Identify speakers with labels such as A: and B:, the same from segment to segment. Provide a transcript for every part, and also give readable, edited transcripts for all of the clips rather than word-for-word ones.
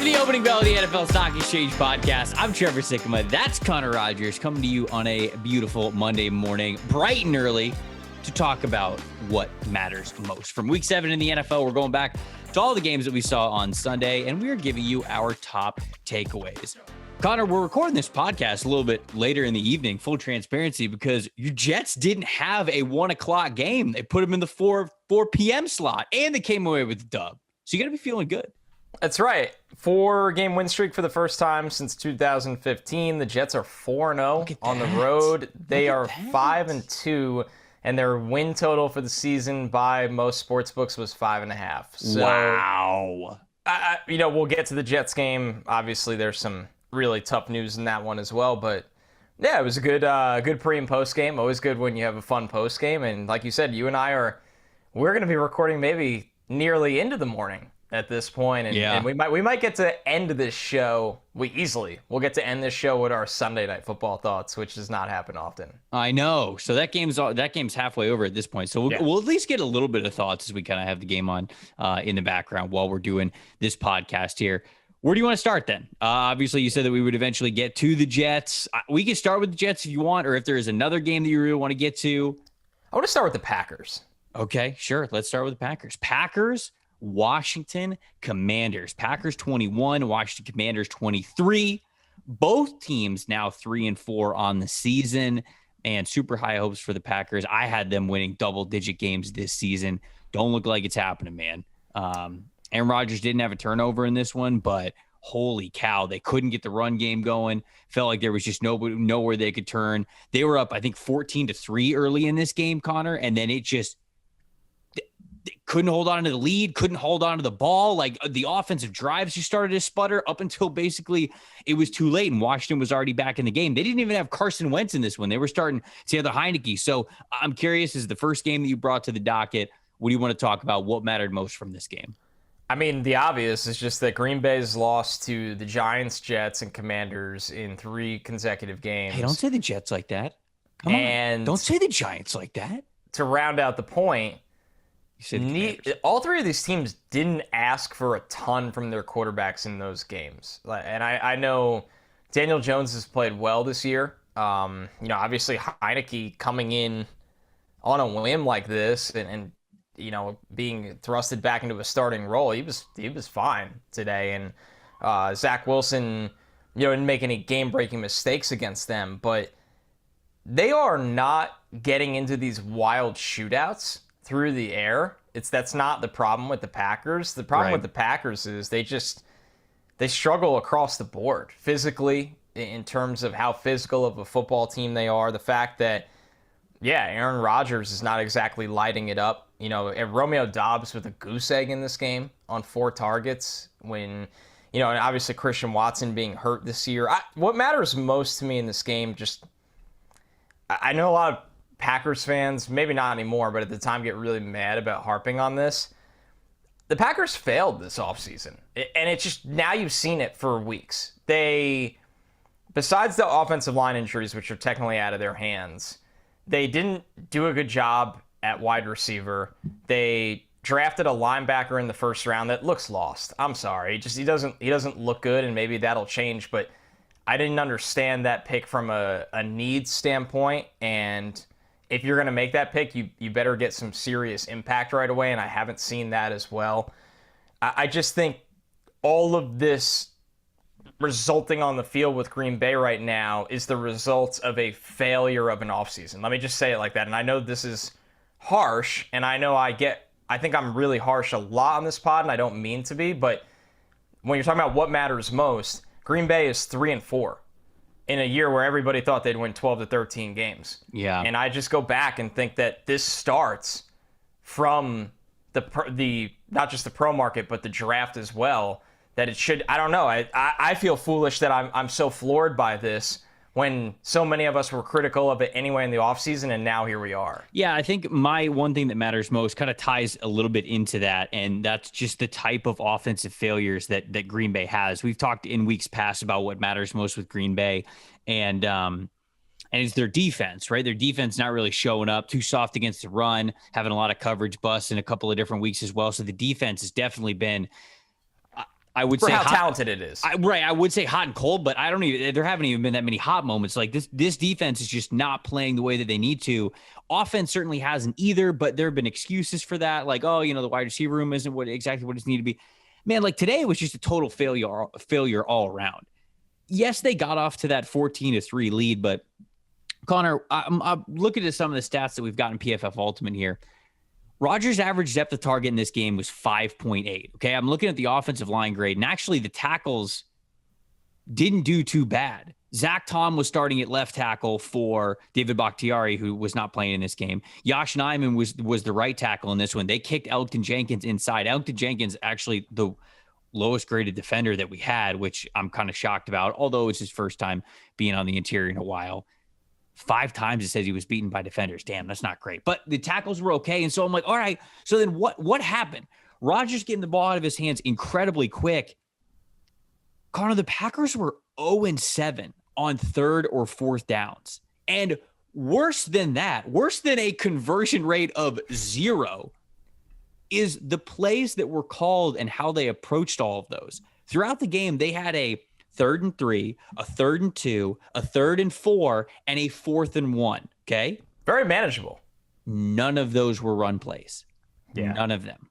A: to the opening bell of the NFL Stock Exchange podcast. I'm Trevor Sikkema. That's Connor Rogers coming to you on a beautiful Monday morning, bright and early, to talk about what matters most. From week 7 in the NFL, we're going back to all the games that we saw on Sunday, and we're giving you our top takeaways. Connor, we're recording this podcast a little bit later in the evening, full transparency, because your Jets didn't have a 1 o'clock game. They put them in the 4 p.m. slot, and they came away with the dub. So you got to be feeling good.
B: That's right. 4-game win streak for the first time since 2015. The Jets are 4-0 on the road. They are 5-2, and their win total for the season by most sports books was 5.5. So,
A: wow.
B: We'll get to the Jets game. Obviously, there's some really tough news in that one as well. But yeah, it was a good pre and post game. Always good when you have a fun post game. And like you said, you and we're going to be recording maybe nearly into the morning at this point, and we might get to end this show. We'll get to end this show with our Sunday night football thoughts, which does not happen often.
A: I know. So that game's halfway over at this point. So we'll at least get a little bit of thoughts as we kind of have the game on in the background while we're doing this podcast here. Where do you want to start then? Obviously, you said that we would eventually get to the Jets. We can start with the Jets if you want, or if there is another game that you really want to get to.
B: I want to start with the Packers.
A: Okay, sure. Let's start with the Packers. Packers, Washington Commanders. Packers 21, Washington Commanders 23. Both teams now 3-4 on the season, and super high hopes for the Packers. I had them winning double-digit games this season. Don't look like it's happening, man. Aaron Rodgers didn't have a turnover in this one, but holy cow, they couldn't get the run game going. Felt like there was just nowhere they could turn. They were up, I think, 14-3 early in this game, Connor, and then it just couldn't hold on to the lead, couldn't hold on to the ball. Like the offensive drives just started to sputter up until basically it was too late and Washington was already back in the game. They didn't even have Carson Wentz in this one. They were starting to have the Heineke. So I'm curious, this is the first game that you brought to the docket. What do you want to talk about? What mattered most from this game?
B: I mean, the obvious is just that Green Bay's lost to the Giants, Jets, and Commanders in 3 consecutive games.
A: Hey, don't say the Jets like that. Come on. Don't say the Giants like that.
B: To round out the point, all 3 of these teams didn't ask for a ton from their quarterbacks in those games. And I know Daniel Jones has played well this year. Obviously Heineke coming in on a whim like this and being thrusted back into a starting role, he was fine today. And Zach Wilson, didn't make any game-breaking mistakes against them, but they are not getting into these wild shootouts through the air. That's not the problem with the Packers. The problem with the Packers is they struggle across the board physically in terms of how physical of a football team they are. The fact that, Aaron Rodgers is not exactly lighting it up. Romeo Doubs with a goose egg in this game on 4 targets when, and obviously Christian Watson being hurt this year. What matters most to me in this game, I know a lot of Packers fans, maybe not anymore, but at the time get really mad about harping on this. The Packers failed this offseason, and it's just, now you've seen it for weeks. Besides the offensive line injuries, which are technically out of their hands, they didn't do a good job at wide receiver. They drafted a linebacker in the first round that looks lost. I'm sorry. He doesn't look good, and maybe that'll change, but I didn't understand that pick from a needs standpoint, and if you're going to make that pick, you better get some serious impact right away, and I haven't seen that as well. I just think all of this resulting on the field with Green Bay right now is the result of a failure of an offseason. Let me just say it like that. And I know this is harsh, and I know I think I'm really harsh a lot on this pod, and I don't mean to be, but when you're talking about what matters most, Green Bay is 3-4 in a year where everybody thought they'd win 12 to 13 games.
A: Yeah.
B: And I just go back and think that this starts from the not just the pro market, but the draft as well, that it should, I don't know. I feel foolish that I'm so floored by this when so many of us were critical of it anyway in the offseason, and now here we are.
A: Yeah, I think my one thing that matters most kind of ties a little bit into that, and that's just the type of offensive failures that Green Bay has. We've talked in weeks past about what matters most with Green Bay, and it's their defense, right? Their defense not really showing up, too soft against the run, having a lot of coverage busts in a couple of different weeks as well. So the defense has definitely been I would
B: for
A: say
B: how talented it is.
A: I would say hot and cold, but there haven't even been that many hot moments. Like this defense is just not playing the way that they need to. Offense certainly hasn't either, but there have been excuses for that. Like, oh, the wide receiver room isn't exactly what it's needed to be. Man, like today was just a total failure all around. Yes, they got off to that 14-3 lead, but Connor, I'm looking at some of the stats that we've got in PFF Ultimate here. Rodgers' average depth of target in this game was 5.8. Okay, I'm looking at the offensive line grade, and actually the tackles didn't do too bad. Zach Tom was starting at left tackle for David Bakhtiari, who was not playing in this game. Yosh Nijman was the right tackle in this one. They kicked Elgton Jenkins inside. Elgton Jenkins, actually the lowest graded defender that we had, which I'm kind of shocked about, although it's his first time being on the interior in a while. 5 times it says he was beaten by defenders. Damn, that's not great. But the tackles were okay. And so I'm like, all right, so then what happened? Rodgers getting the ball out of his hands incredibly quick. Connor, the Packers were 0-7 on 3rd or 4th downs. And worse than that, worse than a conversion rate of 0 is the plays that were called and how they approached all of those. Throughout the game, they had a 3rd and 3, a 3rd and 2, a 3rd and 4, and a 4th and 1. Okay.
B: Very manageable.
A: None of those were run plays. Yeah. None of them.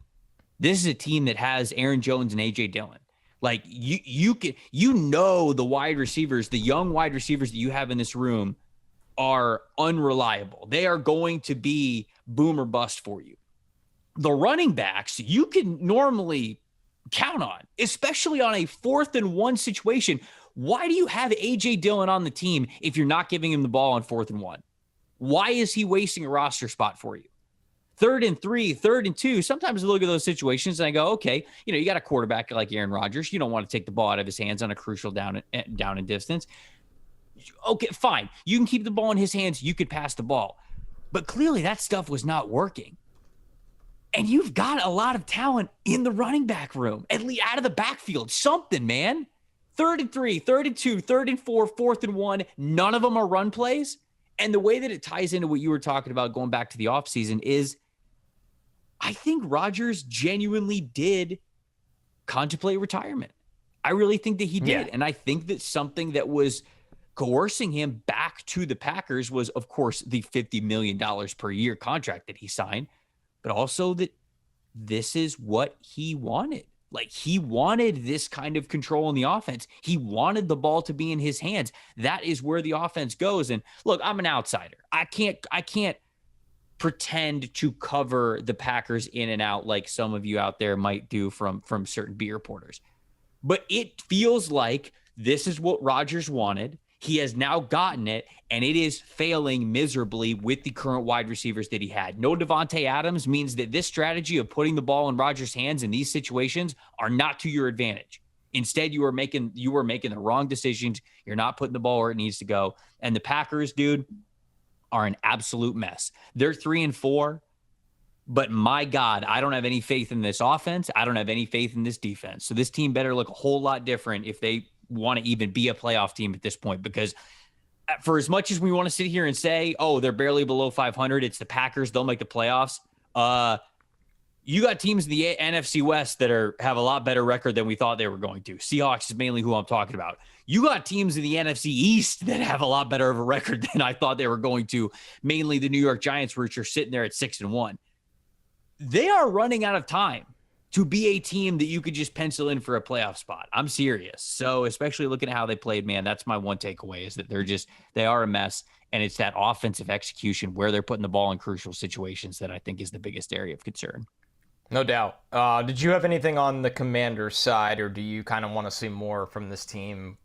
A: This is a team that has Aaron Jones and AJ Dillon. Like the wide receivers, the young wide receivers that you have in this room are unreliable. They are going to be boom or bust for you. The running backs you can normally count on, especially on a 4th and 1 situation. Why do you have AJ Dillon on the team if you're not giving him the ball on 4th and 1? Why is he wasting a roster spot for you? 3rd and 3, 3rd and 2. Sometimes I look at those situations and I go, okay, you got a quarterback like Aaron Rodgers. You don't want to take the ball out of his hands on a crucial down and distance. Okay, fine. You can keep the ball in his hands. You could pass the ball. But clearly that stuff was not working. And you've got a lot of talent in the running back room, at least out of the backfield. Something, man. 3rd and 3, 3rd and 2, 3rd and 4, 4th and 1. None of them are run plays. And the way that it ties into what you were talking about going back to the offseason is I think Rodgers genuinely did contemplate retirement. I really think that he did. Yeah. And I think that something that was coercing him back to the Packers was, of course, the $50 million per year contract that he signed, but also that this is what he wanted. Like, he wanted this kind of control in the offense. He wanted the ball to be in his hands. That is where the offense goes. And look, I'm an outsider. I can't pretend to cover the Packers in and out like some of you out there might do from certain beat reporters. But it feels like this is what Rodgers wanted. He has now gotten it, and it is failing miserably with the current wide receivers that he had. No Devontae Adams means that this strategy of putting the ball in Rodgers' hands in these situations are not to your advantage. Instead, you are making the wrong decisions. You're not putting the ball where it needs to go. And the Packers, dude, are an absolute mess. They're 3-4, but my God, I don't have any faith in this offense. I don't have any faith in this defense. So this team better look a whole lot different if they want to even be a playoff team at this point, because for as much as we want to sit here and say, oh, they're barely below 500, it's the Packers, they'll make the playoffs. You got teams in the NFC West that have a lot better record than we thought they were going to. Seahawks is mainly who I'm talking about. You got teams in the NFC East that have a lot better of a record than I thought they were going to. Mainly the New York Giants, which are sitting there at 6-1. They are running out of time to be a team that you could just pencil in for a playoff spot. I'm serious. So especially looking at how they played, man, that's my one takeaway is that they are a mess. And it's that offensive execution where they're putting the ball in crucial situations that I think is the biggest area of concern.
B: No doubt. Did you have anything on the Commanders side, or do you kind of want to see more from this team,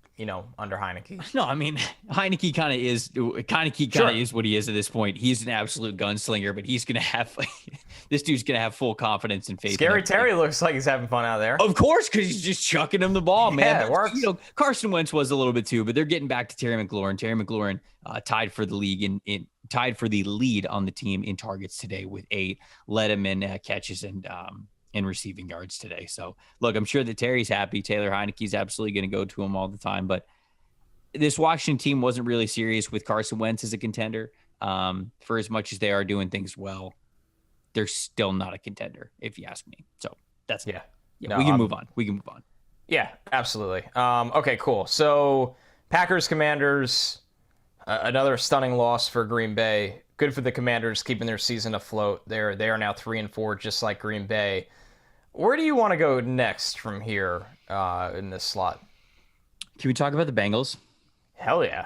B: under Heineke?
A: No, I mean, Heineke kind of is what he is at this point. He's an absolute gunslinger, but he's going to have this dude's going to have full confidence and faith.
B: Scary Terry looks like he's having fun out there.
A: Of course, because he's just chucking him the ball, man.
B: Yeah, it works.
A: Carson Wentz was a little bit too, but they're getting back to Terry McLaurin. Terry McLaurin tied for the league tied for the lead on the team in targets today with 8, led him in catches and receiving yards today. So look, I'm sure that Terry's happy. Taylor Heineke's absolutely going to go to him all the time, but this Washington team wasn't really serious with Carson Wentz as a contender. For as much as they are doing things well, they're still not a contender, if you ask me. So that's
B: yeah.
A: No, we can move on.
B: Yeah, absolutely. Okay, cool. So Packers, Commanders, another stunning loss for Green Bay. Good for the Commanders keeping their season afloat. They are now 3-4, just like Green Bay. Where do you want to go next from here in this slot?
A: Can we talk about the Bengals?
B: Hell yeah.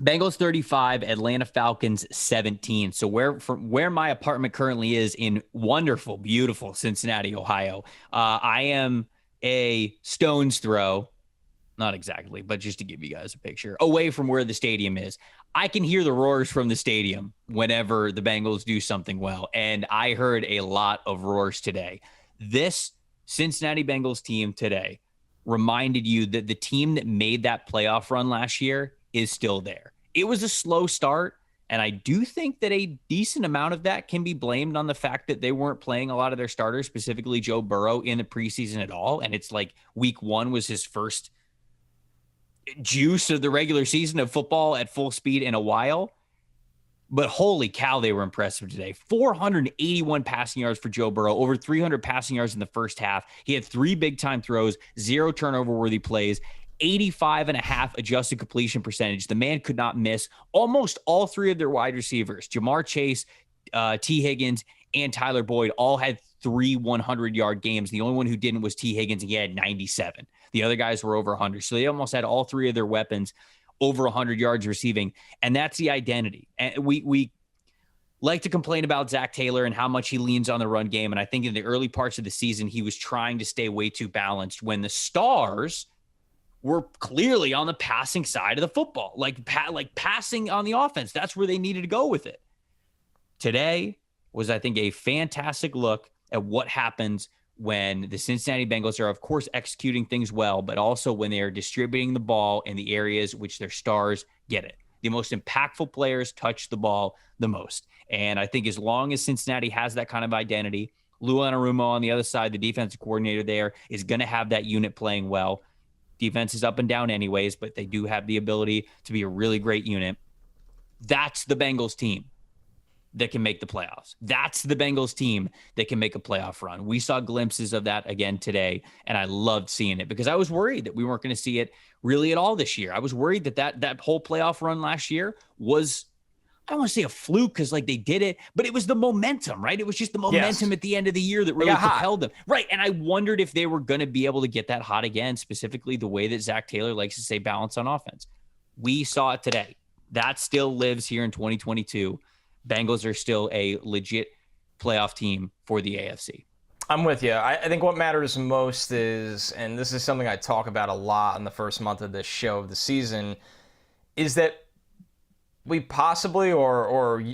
A: Bengals 35, Atlanta Falcons 17. So where my apartment currently is in wonderful, beautiful Cincinnati, Ohio, I am a stone's throw, not exactly, but just to give you guys a picture, away from where the stadium is. I can hear the roars from the stadium whenever the Bengals do something well, and I heard a lot of roars today. This Cincinnati Bengals team today reminded you that the team that made that playoff run last year is still there. It was a slow start, and I do think that a decent amount of that can be blamed on the fact that they weren't playing a lot of their starters, specifically Joe Burrow, in the preseason at all. And it's like week one was his first juice of the regular season of football at full speed in a while. But holy cow, they were impressive today. 481 passing yards for Joe Burrow, over 300 passing yards in the first half. He had 3 big-time throws, 0 turnover-worthy plays, 85.5 adjusted completion percentage. The man could not miss. Almost all 3 of their wide receivers, Jamar Chase, T. Higgins, and Tyler Boyd, all had 3 100-yard games. The only one who didn't was T. Higgins, and he had 97. The other guys were over 100. So they almost had all 3 of their weapons over 100 yards receiving, and that's the identity. And we like to complain about Zach Taylor and how much he leans on the run game, and I think in the early parts of the season, he was trying to stay way too balanced when the stars were clearly on the passing side of the football, like passing on the offense. That's where they needed to go with it. Today was, I think, a fantastic look at what happens when the Cincinnati Bengals are, of course, executing things well, but also when they are distributing the ball in the areas which their stars get it. The most impactful players touch the ball the most. And I think as long as Cincinnati has that kind of identity, Lou Anarumo on the other side, the defensive coordinator there, is going to have that unit playing well. Defense is up and down anyways, but they do have the ability to be a really great unit. That's the Bengals team that can make the playoffs. That's the Bengals team that can make a playoff run. We saw glimpses of that again today, and I loved seeing it because I was worried that we weren't going to see it really at all this year. I was worried that whole playoff run last year was, I don't want to say a fluke because like they did it, but it was the momentum, right? It was just the momentum at the end of the year that really propelled them. Right. And I wondered if they were going to be able to get that hot again, specifically the way that Zach Taylor likes to say balance on offense. We saw it today. That still lives here in 2022. Bengals are still a legit playoff team for the AFC.
B: I'm with you. I think what matters most is, and this is something I talk about a lot in the first month of this show of the season, is that we possibly or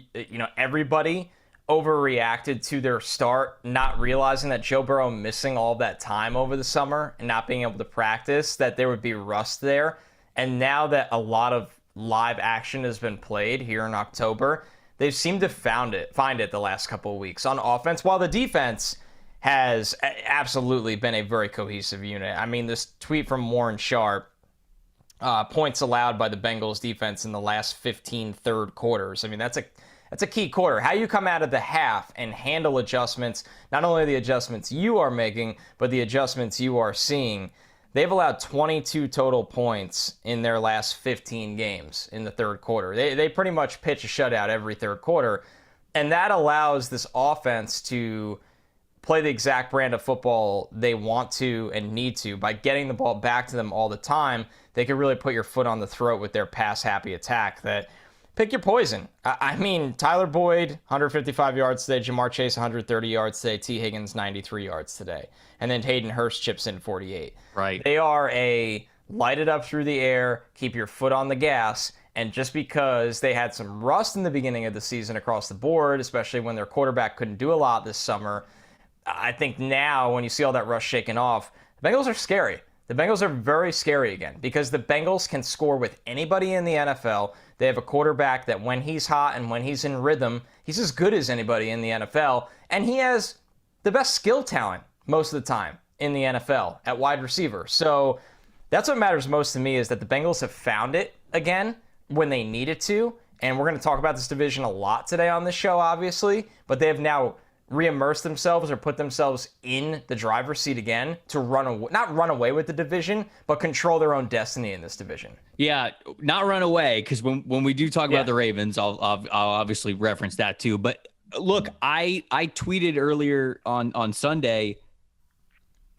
B: everybody overreacted to their start, not realizing that Joe Burrow missing all that time over the summer and not being able to practice, that there would be rust there. And now that a lot of live action has been played here in October, they've seemed to find it the last couple of weeks on offense, while the defense has absolutely been a very cohesive unit. I mean, this tweet from Warren Sharp, points allowed by the Bengals defense in the last 15 third quarters. I mean, that's a key quarter. How you come out of the half and handle adjustments, not only the adjustments you are making, but the adjustments you are seeing. They've allowed 22 total points in their last 15 games in the third quarter. They pretty much pitch a shutout every third quarter, and that allows this offense to play the exact brand of football they want to and need to. By getting the ball back to them all the time, they can really put your foot on the throat with their pass-happy attack that pick your poison. I mean, Tyler Boyd, 155 yards today. Jamar Chase, 130 yards today. T. Higgins, 93 yards today. And then Hayden Hurst chips in 48.
A: Right.
B: They are a light it up through the air, keep your foot on the gas. And just because they had some rust in the beginning of the season across the board, especially when their quarterback couldn't do a lot this summer, I think now when you see all that rust shaken off, the Bengals are scary. The Bengals are very scary again because the Bengals can score with anybody in the NFL. They have a quarterback that when he's hot and when he's in rhythm, he's as good as anybody in the NFL. And he has the best skill talent most of the time in the NFL at wide receiver. So that's what matters most to me, is that the Bengals have found it again when they needed to. And we're going to talk about this division a lot today on this show, obviously. But they have now reimmerse themselves or put themselves in the driver's seat again to not run away with the division, but control their own destiny in this division.
A: Yeah, not run away, because when we do talk about the Ravens, I'll obviously reference that too. But look, I tweeted earlier on Sunday,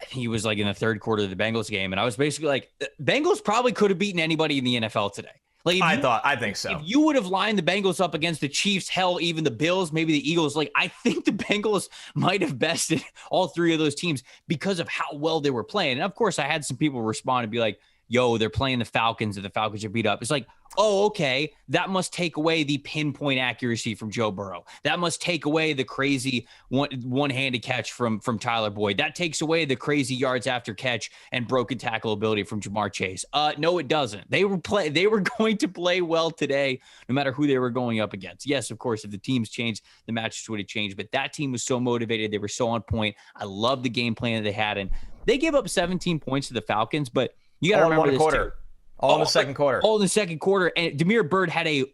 A: I think he was like in the third quarter of the Bengals game, and I was basically like, Bengals probably could have beaten anybody in the NFL today. Like,
B: I think so.
A: If you would have lined the Bengals up against the Chiefs, hell, even the Bills, maybe the Eagles, like, I think the Bengals might have bested all three of those teams because of how well they were playing. And of course, I had some people respond and be like, yo, they're playing the Falcons and the Falcons are beat up. It's like, oh, okay, that must take away the pinpoint accuracy from Joe Burrow. That must take away the crazy one-handed catch from Tyler Boyd. That takes away the crazy yards after catch and broken tackle ability from Jamar Chase. No, it doesn't. They were going to play well today, no matter who they were going up against. Yes, of course, if the teams changed, the matches would have changed, but that team was so motivated. They were so on point. I love the game plan that they had, and they gave up 17 points to the Falcons, but you got to remember this too.
B: All in the second quarter.
A: All in the second quarter. And Damiere Byrd had a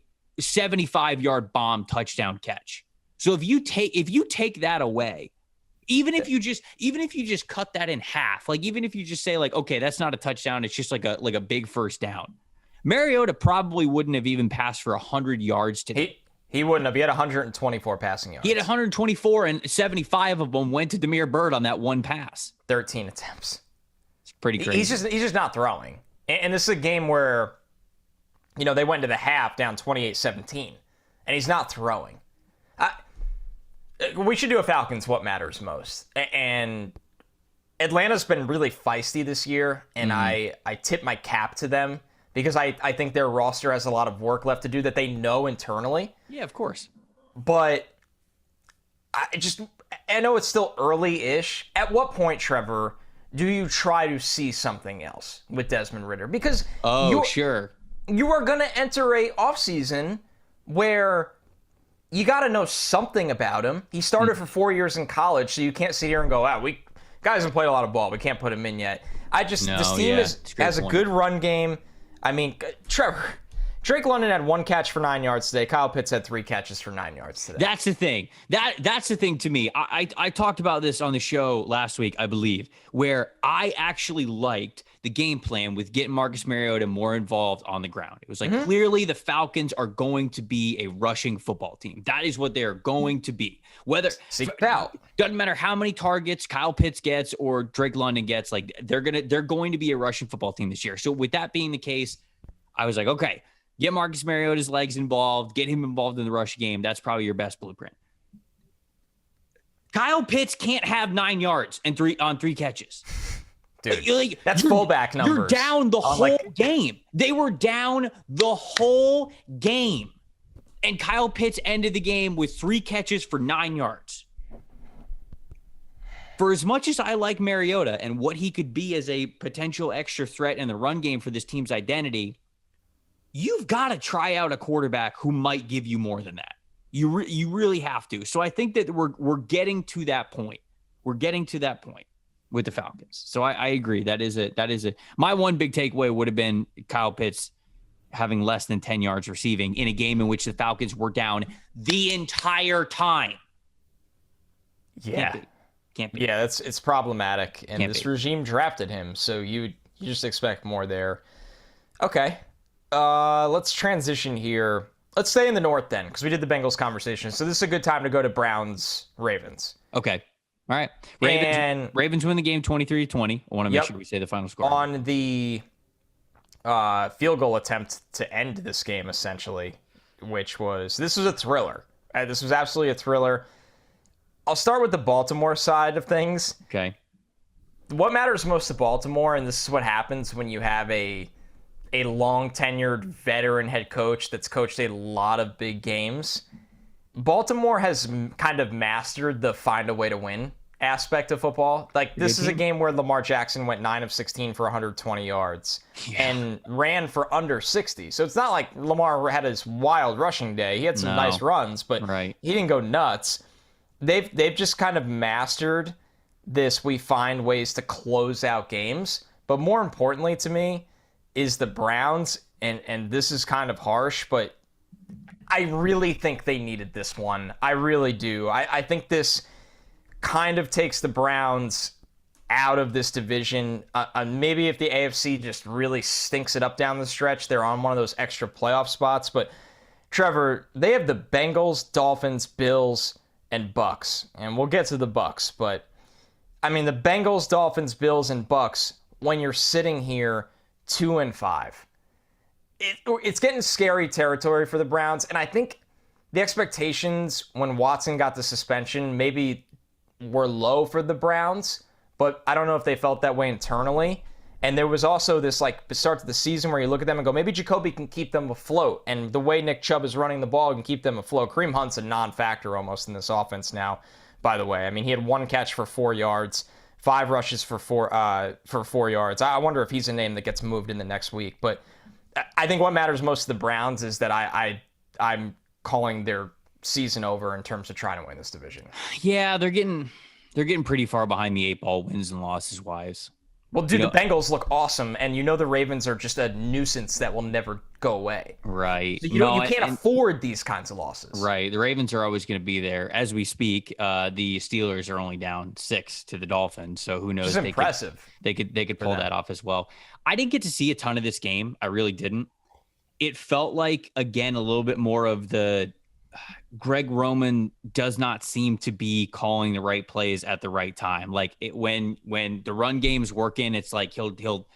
A: 75-yard bomb touchdown catch. So if you take that away, even if you just cut that in half, like even if you just say like, okay, that's not a touchdown, it's just like a big first down. Mariota probably wouldn't have even passed for 100 yards today.
B: He wouldn't have. He had 124 passing yards.
A: He had 124, and 75 of them went to Damiere Byrd on that one pass.
B: 13 attempts.
A: It's pretty crazy.
B: He's just not throwing. And this is a game where, they went into the half down 28-17, and he's not throwing. We should do a Falcons what matters most. And Atlanta's been really feisty this year, and I tip my cap to them because I think their roster has a lot of work left to do that they know internally.
A: Yeah, of course.
B: But I know it's still early-ish. At what point, Trevor, do you try to see something else with Desmond Ridder? Because
A: sure,
B: you are going to enter a offseason where you got to know something about him. He started for 4 years in college, so you can't sit here and go, guy hasn't played a lot of ball. We can't put him in yet. This team has a good run game. I mean, Trevor, Drake London had 1 catch for 9 yards today. Kyle Pitts had 3 catches for 9 yards today.
A: That's the thing. That's the thing to me. I talked about this on the show last week, I believe, where I actually liked the game plan with getting Marcus Mariota more involved on the ground. It was like, clearly the Falcons are going to be a rushing football team. That is what they're going to be. Whether doesn't matter how many targets Kyle Pitts gets or Drake London gets, like they're going to be a rushing football team this year. So with that being the case, I was like, okay, get Marcus Mariota's legs involved, get him involved in the rush game. That's probably your best blueprint. Kyle Pitts can't have 9 yards and 3 catches.
B: Dude, that's fullback numbers.
A: You're down the whole game. They were down the whole game. And Kyle Pitts ended the game with 3 catches for 9 yards. For as much as I like Mariota and what he could be as a potential extra threat in the run game for this team's identity, you've got to try out a quarterback who might give you more than that. You really have to. So I think that we're getting to that point. We're getting to that point with the Falcons. So I agree. That is my one big takeaway would have been Kyle Pitts having less than 10 yards receiving in a game in which the Falcons were down the entire time.
B: Yeah.
A: Can't be.
B: Yeah, it's problematic. And this regime drafted him, so you just expect more there. Okay. Let's transition here. Let's stay in the North then, because we did the Bengals conversation. So this is a good time to go to Browns-Ravens.
A: Okay. All right. Ravens win the game 23-20. I want to make sure we say the final score.
B: On the field goal attempt to end this game, essentially, this was a thriller. This was absolutely a thriller. I'll start with the Baltimore side of things.
A: Okay.
B: What matters most to Baltimore, and this is what happens when you have a long-tenured veteran head coach that's coached a lot of big games. Baltimore has kind of mastered the find a way to win aspect of football. Like, this is a game where Lamar Jackson went 9 of 16 for 120 yards and ran for under 60. So it's not like Lamar had his wild rushing day. He had some nice runs, but he didn't go nuts. They've just kind of mastered this. We find ways to close out games. But more importantly to me is the Browns, and this is kind of harsh, but I really think they needed this one. I really do. I think this kind of takes the Browns out of this division. Maybe if the AFC just really stinks it up down the stretch, they're on one of those extra playoff spots. But Trevor, they have the Bengals, Dolphins, Bills, and Bucks. And we'll get to the Bucks. But, I mean, the Bengals, Dolphins, Bills, and Bucks, when you're sitting here 2-5, it's getting scary territory for the Browns. And I think the expectations when Watson got the suspension maybe were low for the Browns. But I don't know if they felt that way internally. And there was also this start to the season where you look at them and go, maybe Jacoby can keep them afloat. And the way Nick Chubb is running the ball can keep them afloat. Kareem Hunt's a non-factor almost in this offense now, by the way. I mean, he had 1 catch for 4 yards, 5 rushes for 4 yards. I wonder if he's a name that gets moved in the next week. But I think what matters most to the Browns is that I'm calling their season over in terms of trying to win this division.
A: Yeah, they're getting pretty far behind the 8 ball wins and losses wise.
B: Well, dude, the Bengals look awesome, and the Ravens are just a nuisance that will never go away.
A: Right.
B: So you can't afford these kinds of losses.
A: Right. The Ravens are always going to be there. As we speak, the Steelers are only down 6 to the Dolphins, so who knows?
B: It's impressive.
A: They could pull that off as well. I didn't get to see a ton of this game. I really didn't. It felt like, again, a little bit more of the Greg Roman does not seem to be calling the right plays at the right time. Like when the run game's working, it's like he'll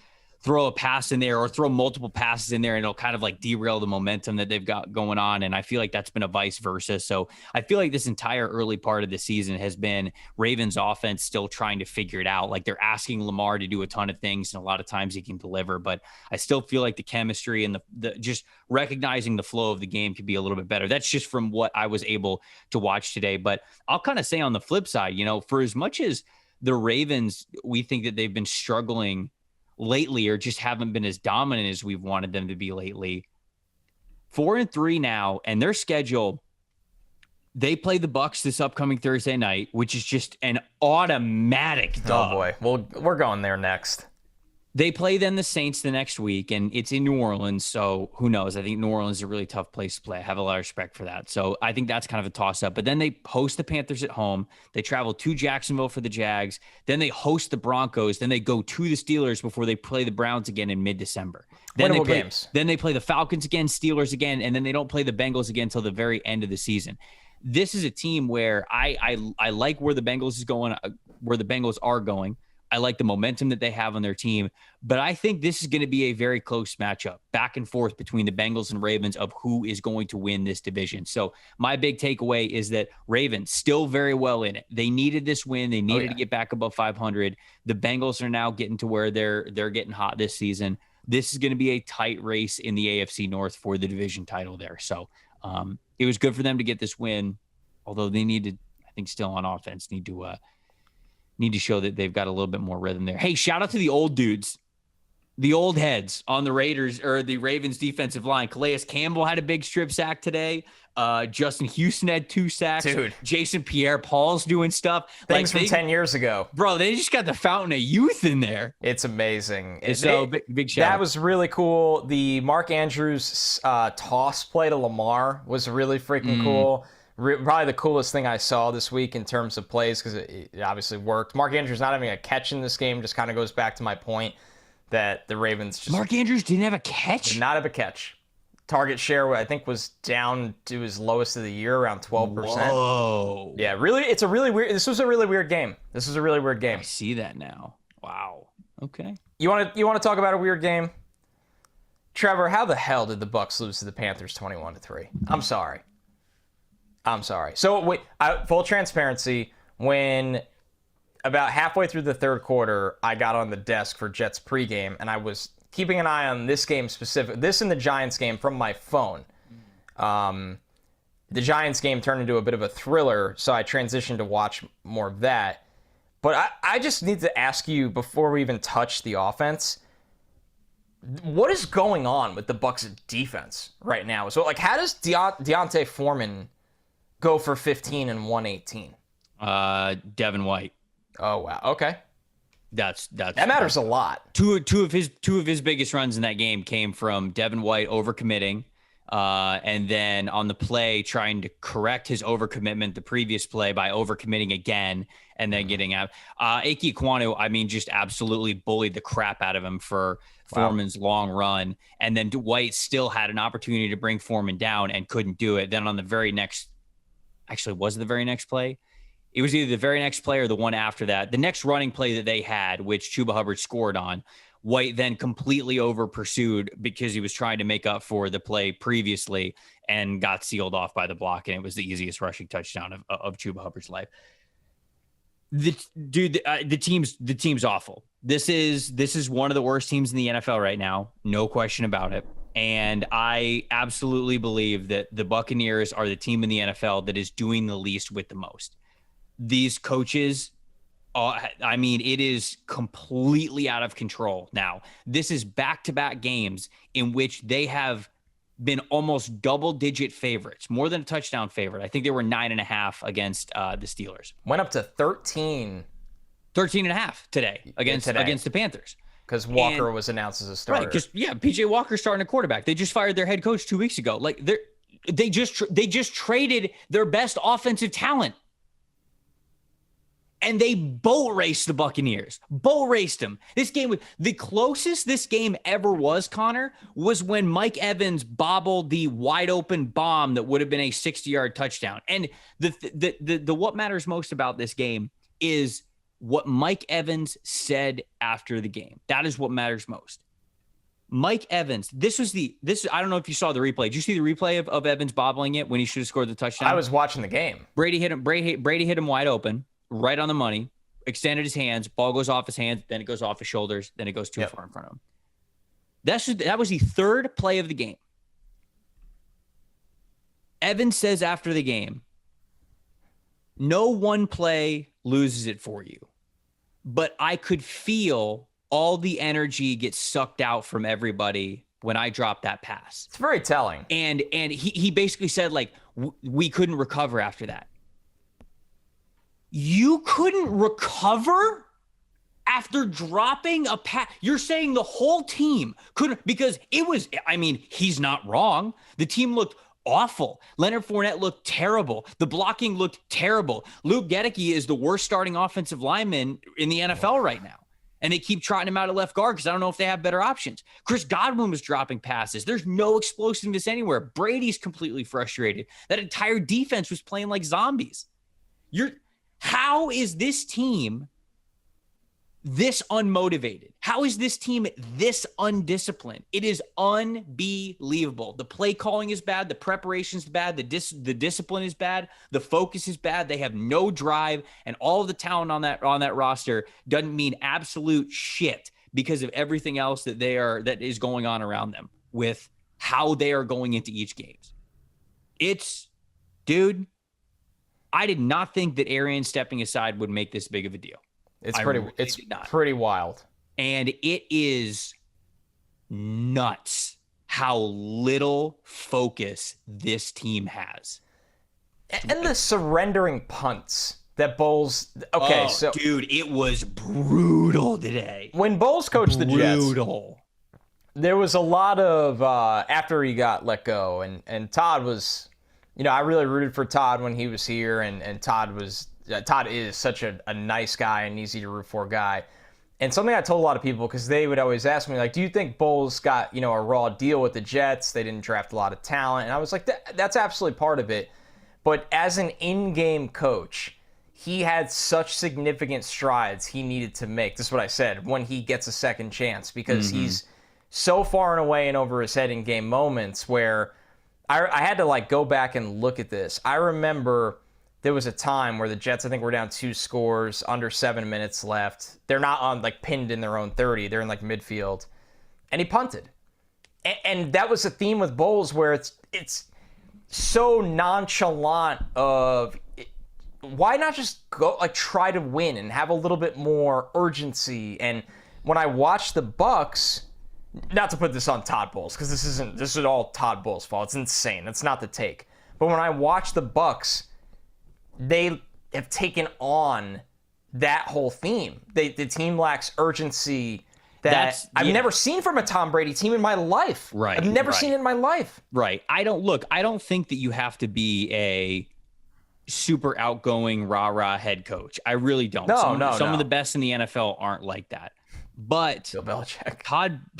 A: throw a pass in there or throw multiple passes in there, and it'll kind of like derail the momentum that they've got going on. And I feel like that's been a vice versa. So I feel like this entire early part of the season has been Ravens offense still trying to figure it out. Like they're asking Lamar to do a ton of things, and a lot of times he can deliver, but I still feel like the chemistry and the just recognizing the flow of the game could be a little bit better. That's just from what I was able to watch today. But I'll kind of say on the flip side, for as much as the Ravens, we think that they've been struggling lately or just haven't been as dominant as we've wanted them to be lately. 4-3 now, and their schedule, they play the Bucs this upcoming Thursday night, which is just an automatic dub.
B: Oh boy. Well, we're going there next.
A: They play then the Saints the next week, and it's in New Orleans, so who knows? I think New Orleans is a really tough place to play. I have a lot of respect for that. So I think that's kind of a toss-up. But then they host the Panthers at home. They travel to Jacksonville for the Jags. Then they host the Broncos. Then they go to the Steelers before they play the Browns again in mid-December. Then
B: Winnable games.
A: Then they play the Falcons again, Steelers again, and then they don't play the Bengals again until the very end of the season. This is a team where I like where the Bengals is going, where the Bengals are going. I like the momentum that they have on their team, but I think this is going to be a very close matchup, back and forth between the Bengals and Ravens of who is going to win this division. So my big takeaway is that Ravens still very well in it. They needed this win. They needed to get back above 500. The Bengals are now getting to where they're getting hot this season. This is going to be a tight race in the AFC North for the division title there. So it was good for them to get this win, although they needed, I think, still on offense, need to show that they've got a little bit more rhythm there. Hey, shout out to the old dudes, the old heads on the Raiders or the Ravens defensive line. Calais Campbell had a big strip sack today. Justin Houston had 2 sacks.
B: Dude.
A: Jason Pierre-Paul's doing stuff.
B: Things from 10 years ago.
A: Bro, they just got the fountain of youth in there.
B: It's amazing.
A: So big shout out.
B: That was really cool. The Mark Andrews toss play to Lamar was really freaking cool. Probably the coolest thing I saw this week in terms of plays because it obviously worked. Mark Andrews not having a catch in this game just kind of goes back to my point that the Ravens just...
A: Mark Andrews didn't have a catch?
B: Did not have a catch. Target share, I think, was down to his lowest of the year, around 12%.
A: Whoa.
B: Yeah, really, this was a really weird game.
A: I see that now. Wow. Okay.
B: You want to talk about a weird game? Trevor, how the hell did the Bucs lose to the Panthers 21-3? I'm sorry. So, wait, full transparency, when about halfway through the third quarter, I got on the desk for Jets pregame, and I was keeping an eye on this game this and the Giants game from my phone. The Giants game turned into a bit of a thriller, so I transitioned to watch more of that. But I just need to ask you, before we even touch the offense, what is going on with the Bucs' defense right now? So, how does Deontay Foreman go for 15 and 118?
A: Devin White.
B: Oh wow. Okay.
A: That
B: matters a lot.
A: Two of his biggest runs in that game came from Devin White overcommitting, And then on the play, trying to correct his overcommitment the previous play by overcommitting again and then getting out. Ike Ekwonu, I mean, just absolutely bullied the crap out of him for Foreman's long run. And then White still had an opportunity to bring Foreman down and couldn't do it. Then on the very next, actually, was it the very next play? It was either the very next play or the one after that. The next running play that they had, which Chuba Hubbard scored on, White then completely over pursued because he was trying to make up for the play previously and got sealed off by the block. And it was the easiest rushing touchdown of Chuba Hubbard's life. The team's awful. This is one of the worst teams in the NFL right now. No question about it. And I absolutely believe that the Buccaneers are the team in the NFL that is doing the least with the most. These coaches, I mean, it is completely out of control now. This is back-to-back games in which they have been almost double-digit favorites, more than a touchdown favorite. I think they were 9.5 against the Steelers.
B: Went up to 13.
A: 13.5 today against the Panthers.
B: Because Walker was announced as a starter.
A: Right, because, P.J. Walker's starting a quarterback. They just fired their head coach 2 weeks ago. Like, they just traded their best offensive talent. And they boat raced the Buccaneers. Boat raced them. This game was the closest this game ever was, Connor, was when Mike Evans bobbled the wide open bomb that would have been a 60-yard touchdown. And the what matters most about this game is what Mike Evans said after the game. That is what matters most. Mike Evans, this I don't know if you saw the replay. Did you see the replay of Evans bobbling it when he should have scored the touchdown?
B: I was watching the game.
A: Brady hit him wide open. Right on the money, extended his hands, ball goes off his hands, then it goes off his shoulders, then it goes too far in front of him. That was the third play of the game. Evans says after the game, no one play loses it for you, but I could feel all the energy get sucked out from everybody when I dropped that pass.
B: It's very telling.
A: And he basically said, like, we couldn't recover after that. You couldn't recover after dropping a pass? You're saying the whole team couldn't, because it was, I mean, he's not wrong. The team looked awful. Leonard Fournette looked terrible. The blocking looked terrible. Luke Gedeke is the worst starting offensive lineman in the NFL right now. And they keep trotting him out of left guard because I don't know if they have better options. Chris Godwin was dropping passes. There's no explosiveness anywhere. Brady's completely frustrated. That entire defense was playing like zombies. How is this team this unmotivated? How is this team this undisciplined? It is unbelievable. The play calling is bad. The preparation is bad. The discipline is bad. The focus is bad. They have no drive, and all of the talent on that roster doesn't mean absolute shit because of everything else that is going on around them with how they are going into each game. Dude, I did not think that Arians stepping aside would make this big of a deal.
B: It's pretty wild.
A: And it is nuts how little focus this team has.
B: And the surrendering punts that Bowles... Okay,
A: Dude, it was brutal today.
B: When Bowles coached the Jets, there was a lot of... after he got let go, and Todd was... You know, I really rooted for Todd when he was here, and Todd is such a nice guy and easy to root for guy. And something I told a lot of people, because they would always ask me, like, do you think Bowles got, a raw deal with the Jets? They didn't draft a lot of talent. And I was like, that's absolutely part of it. But as an in-game coach, he had such significant strides he needed to make. This is what I said, when he gets a second chance, because he's so far and away and over his head in game moments where... I had to go back and look at this. I remember there was a time where the Jets, I think, were down 2 scores, under 7 minutes left. They're not on pinned in their own 30. They're in midfield. And he punted. And that was a theme with Bowles where it's so nonchalant of why not just go try to win and have a little bit more urgency. And when I watched the Bucs, not to put this on Todd Bowles, because this is all Todd Bowles' fault. It's insane. That's not the take. But when I watch the Bucs, they have taken on that whole theme. The team lacks urgency I've never seen from a Tom Brady team in my life.
A: Right.
B: I've never seen it in my life.
A: Right. I don't think that you have to be a super outgoing rah-rah head coach. I really don't. Some of the best in the NFL aren't like that. But
B: Bill Belichick.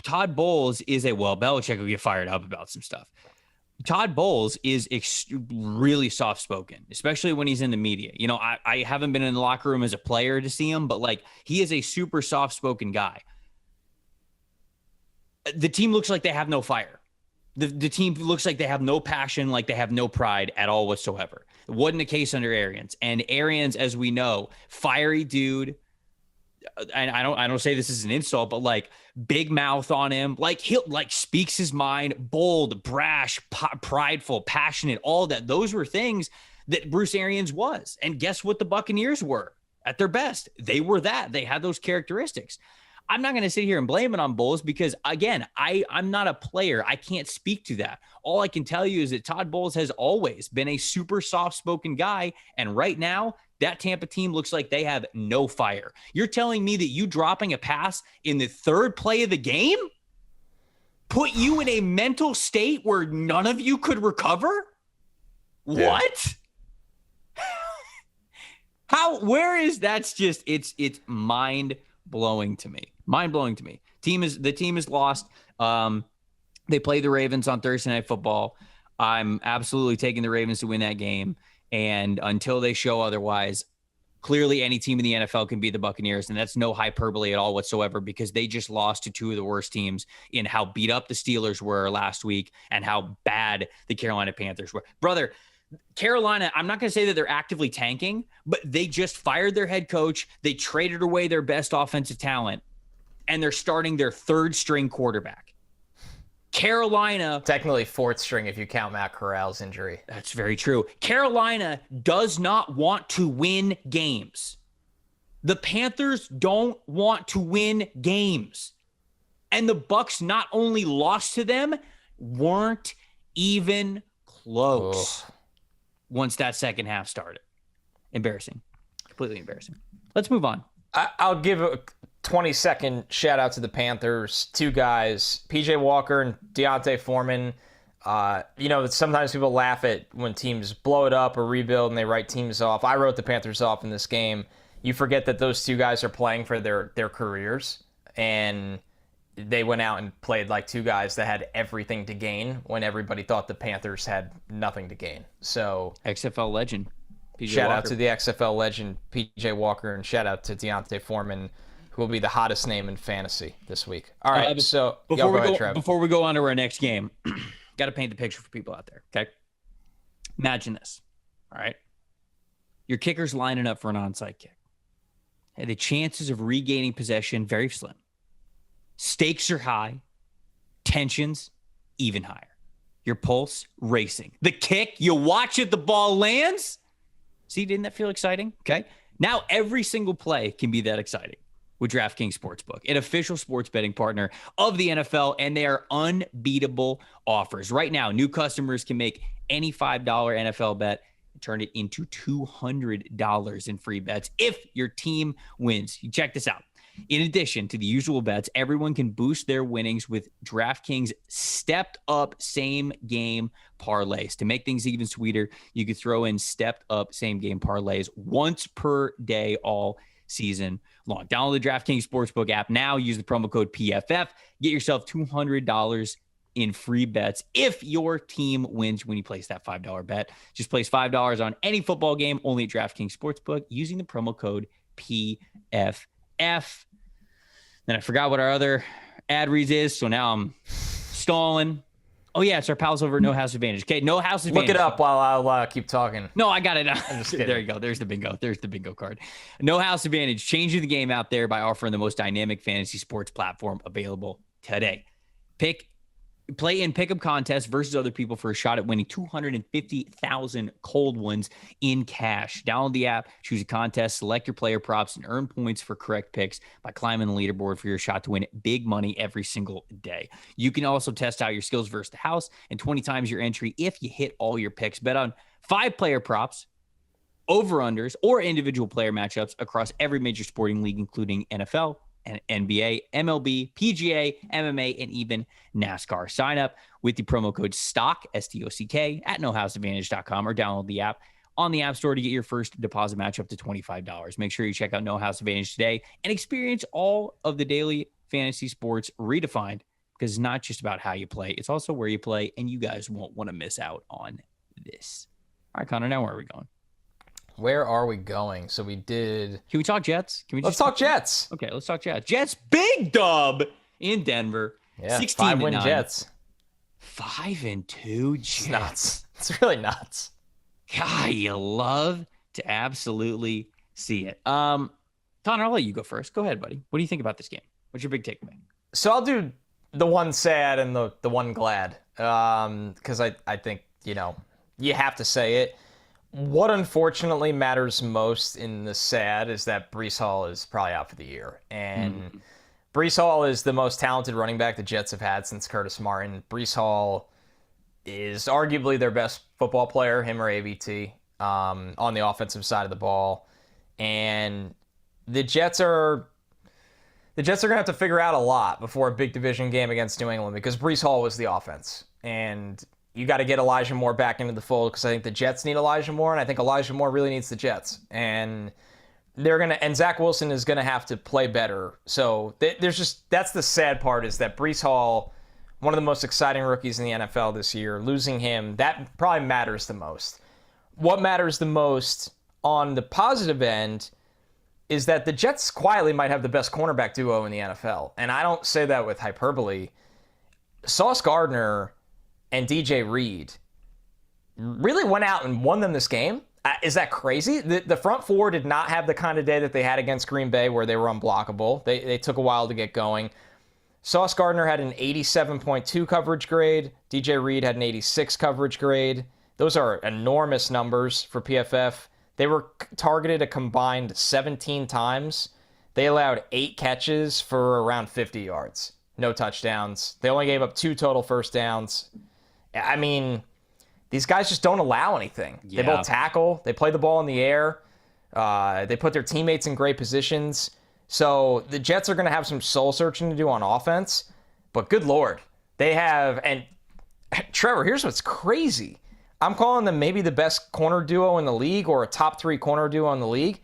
A: Todd Bowles is Belichick will get fired up about some stuff. Todd Bowles is really soft-spoken, especially when he's in the media. You know, I haven't been in the locker room as a player to see him, but like he is a super soft-spoken guy. The team looks like they have no fire. The team looks like they have no passion, like they have no pride at all whatsoever. It wasn't the case under Arians. And Arians, as we know, fiery dude. And I don't say this as an insult, but like big mouth on him, like he'll like speaks his mind, bold, brash, prideful, passionate, all that. Those were things that Bruce Arians was. And guess what the Buccaneers were at their best? They were that. They had those characteristics. I'm not going to sit here and blame it on Bowles because, again, I'm not a player. I can't speak to that. All I can tell you is that Todd Bowles has always been a super soft-spoken guy, and right now, that Tampa team looks like they have no fire. You're telling me that you dropping a pass in the third play of the game put you in a mental state where none of you could recover? Yeah. What? Where is that's just it's mind-blowing to me. Mind-blowing to me. The team is lost. They play the Ravens on Thursday Night Football. I'm absolutely taking the Ravens to win that game. And until they show otherwise, clearly any team in the NFL can beat the Buccaneers. And that's no hyperbole at all whatsoever because they just lost to two of the worst teams in how beat up the Steelers were last week and how bad the Carolina Panthers were. Brother, Carolina, I'm not going to say that they're actively tanking, but they just fired their head coach. They traded away their best offensive talent, and they're starting their third string quarterback. Carolina.
B: Technically fourth string if you count Matt Corral's injury.
A: That's very true. Carolina does not want to win games. The Panthers don't want to win games. And the Bucs not only lost to them, weren't even close. Ugh. Once that second half started. Embarrassing. Completely embarrassing. Let's move on.
B: I'll give a 20-second shout out to the Panthers. Two guys, PJ Walker and Deontay Foreman. Sometimes people laugh at when teams blow it up or rebuild and they write teams off. I wrote the Panthers off in this game. You forget that those two guys are playing for their careers, and they went out and played like two guys that had everything to gain when everybody thought the Panthers had nothing to gain. So
A: XFL legend.
B: Shout out to the XFL legend, PJ Walker, and shout out to Deontay Foreman, who will be the hottest name in fantasy this week. All right,
A: before we go on to our next game, got to paint the picture for people out there, okay? Imagine this, all right? Your kicker's lining up for an onside kick. Hey, the chances of regaining possession, very slim. Stakes are high. Tensions, even higher. Your pulse, racing. The kick, you watch it, the ball lands. See, didn't that feel exciting? Okay. Now every single play can be that exciting with DraftKings Sportsbook, an official sports betting partner of the NFL, and they are unbeatable offers. Right now, new customers can make any $5 NFL bet and turn it into $200 in free bets if your team wins. You check this out. In addition to the usual bets, everyone can boost their winnings with DraftKings stepped-up same-game parlays. To make things even sweeter, you could throw in stepped-up same-game parlays once per day all season long. Download the DraftKings Sportsbook app now. Use the promo code PFF. Get yourself $200 in free bets if your team wins when you place that $5 bet. Just place $5 on any football game only at DraftKings Sportsbook using the promo code PFF. Then I forgot what our other ad reads is, so now I'm stalling. Oh, yeah, it's our pals over at No House Advantage. Okay, No House Advantage.
B: Look it up while I'll keep talking.
A: No, I got it. There you go. There's the bingo. There's the bingo card. No House Advantage, changing the game out there by offering the most dynamic fantasy sports platform available today. Play in pick'em contests versus other people for a shot at winning 250,000 cold ones in cash. Download the app, choose a contest, select your player props, and earn points for correct picks by climbing the leaderboard for your shot to win big money every single day. You can also test out your skills versus the house and 20 times your entry if you hit all your picks. Bet on 5 player props, over-unders, or individual player matchups across every major sporting league, including NFL, and NBA, MLB, PGA, MMA, and even NASCAR. Sign up with the promo code STOCK, STOCK, at nohouseadvantage.com or download the app on the App Store to get your first deposit match up to $25. Make sure you check out No House Advantage today and experience all of the daily fantasy sports redefined, because it's not just about how you play, it's also where you play, and you guys won't want to miss out on this. All right, Connor, now where are we going?
B: Where are we going? So we did...
A: Can we talk Jets?
B: Let's talk Jets.
A: Okay, let's talk Jets. Jets, big dub in Denver.
B: Yeah, 5-win Jets.
A: 5-2 Jets.
B: It's nuts. It's really nuts.
A: God, you love to absolutely see it. Connor, I'll let you go first. Go ahead, buddy. What do you think about this game? What's your big takeaway?
B: So I'll do the one sad and the one glad, because I think, you have to say it. What unfortunately matters most in the sad is that Breece Hall is probably out for the year. And Breece Hall is the most talented running back the Jets have had since Curtis Martin. Breece Hall is arguably their best football player, him or AVT, on the offensive side of the ball. And the Jets are going to have to figure out a lot before a big division game against New England, because Breece Hall was the offense. And you got to get Elijah Moore back into the fold, because I think the Jets need Elijah Moore, and I think Elijah Moore really needs the Jets. And Zach Wilson is going to have to play better. So that's the sad part, is that Breece Hall, one of the most exciting rookies in the NFL this year, losing him, that probably matters the most. What matters the most on the positive end is that the Jets quietly might have the best cornerback duo in the NFL. And I don't say that with hyperbole. Sauce Gardner and DJ Reed really went out and won them this game. Is that crazy? The front four did not have the kind of day that they had against Green Bay, where they were unblockable. They took a while to get going. Sauce Gardner had an 87.2 coverage grade. DJ Reed had an 86 coverage grade. Those are enormous numbers for PFF. They were targeted a combined 17 times. They allowed 8 catches for around 50 yards. No touchdowns. They only gave up 2 total first downs. I mean, these guys just don't allow anything. Yeah. They both tackle. They play the ball in the air. They put their teammates in great positions. So the Jets are going to have some soul searching to do on offense. But good Lord, they have... And Trevor, here's what's crazy. I'm calling them maybe the best corner duo in the league, or a top 3 corner duo in the league.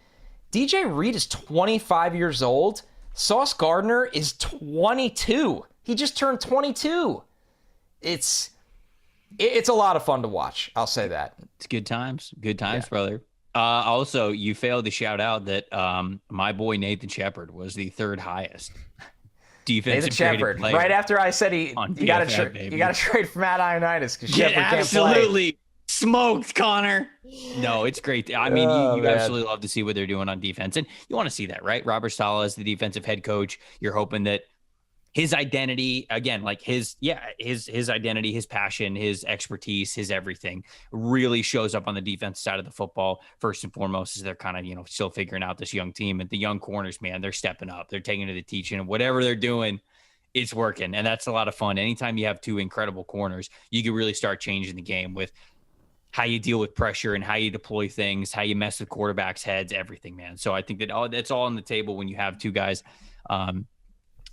B: DJ Reed is 25 years old. Sauce Gardner is 22. He just turned 22. It's a lot of fun to watch. I'll say that.
A: It's good times. Good times, yeah. Brother. Also, you failed to shout out that my boy Nathan Shepard was the 3rd highest defensive Shepard.
B: Right after I said you got to trade for Matt Ioannidis, because Shepard can't play.
A: Absolutely smoked, Connor. No, it's great. I mean, you absolutely love to see what they're doing on defense, and you want to see that, right? Robert Saleh is the defensive head coach. You're hoping that his identity, again, like his identity, his passion, his expertise, his everything really shows up on the defense side of the football. First and foremost, as they're kind of, still figuring out this young team, and the young corners, man, they're stepping up. They're taking to the teaching, and whatever they're doing, it's working. And that's a lot of fun. Anytime you have 2 incredible corners, you can really start changing the game with how you deal with pressure and how you deploy things, how you mess with quarterbacks' heads, everything, man. So I think that's all on the table when you have 2 guys,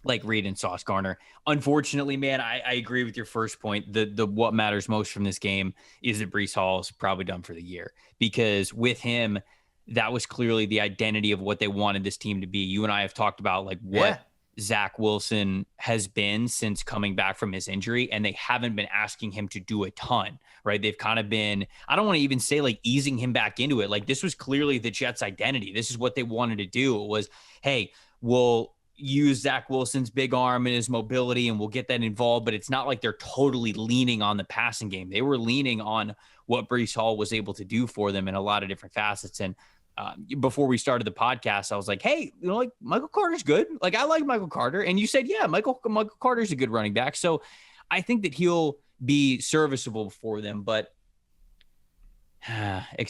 A: like Reed and Sauce Gardner. Unfortunately, man, I agree with your first point. The what matters most from this game is that Breece Hall is probably done for the year, because with him, that was clearly the identity of what they wanted this team to be. You and I have talked about what Zach Wilson has been since coming back from his injury, and they haven't been asking him to do a ton, right? They've kind of been, I don't want to even say easing him back into it. This was clearly the Jets' identity. This is what they wanted to do. It was, hey, we'll use Zach Wilson's big arm and his mobility, and we'll get that involved, but it's not like they're totally leaning on the passing game. They were leaning on what Breece Hall was able to do for them in a lot of different facets. And before we started the podcast, I was like, hey, Michael Carter's good. I like Michael Carter. And you said, yeah, Michael Carter's a good running back. So I think that he'll be serviceable for them, but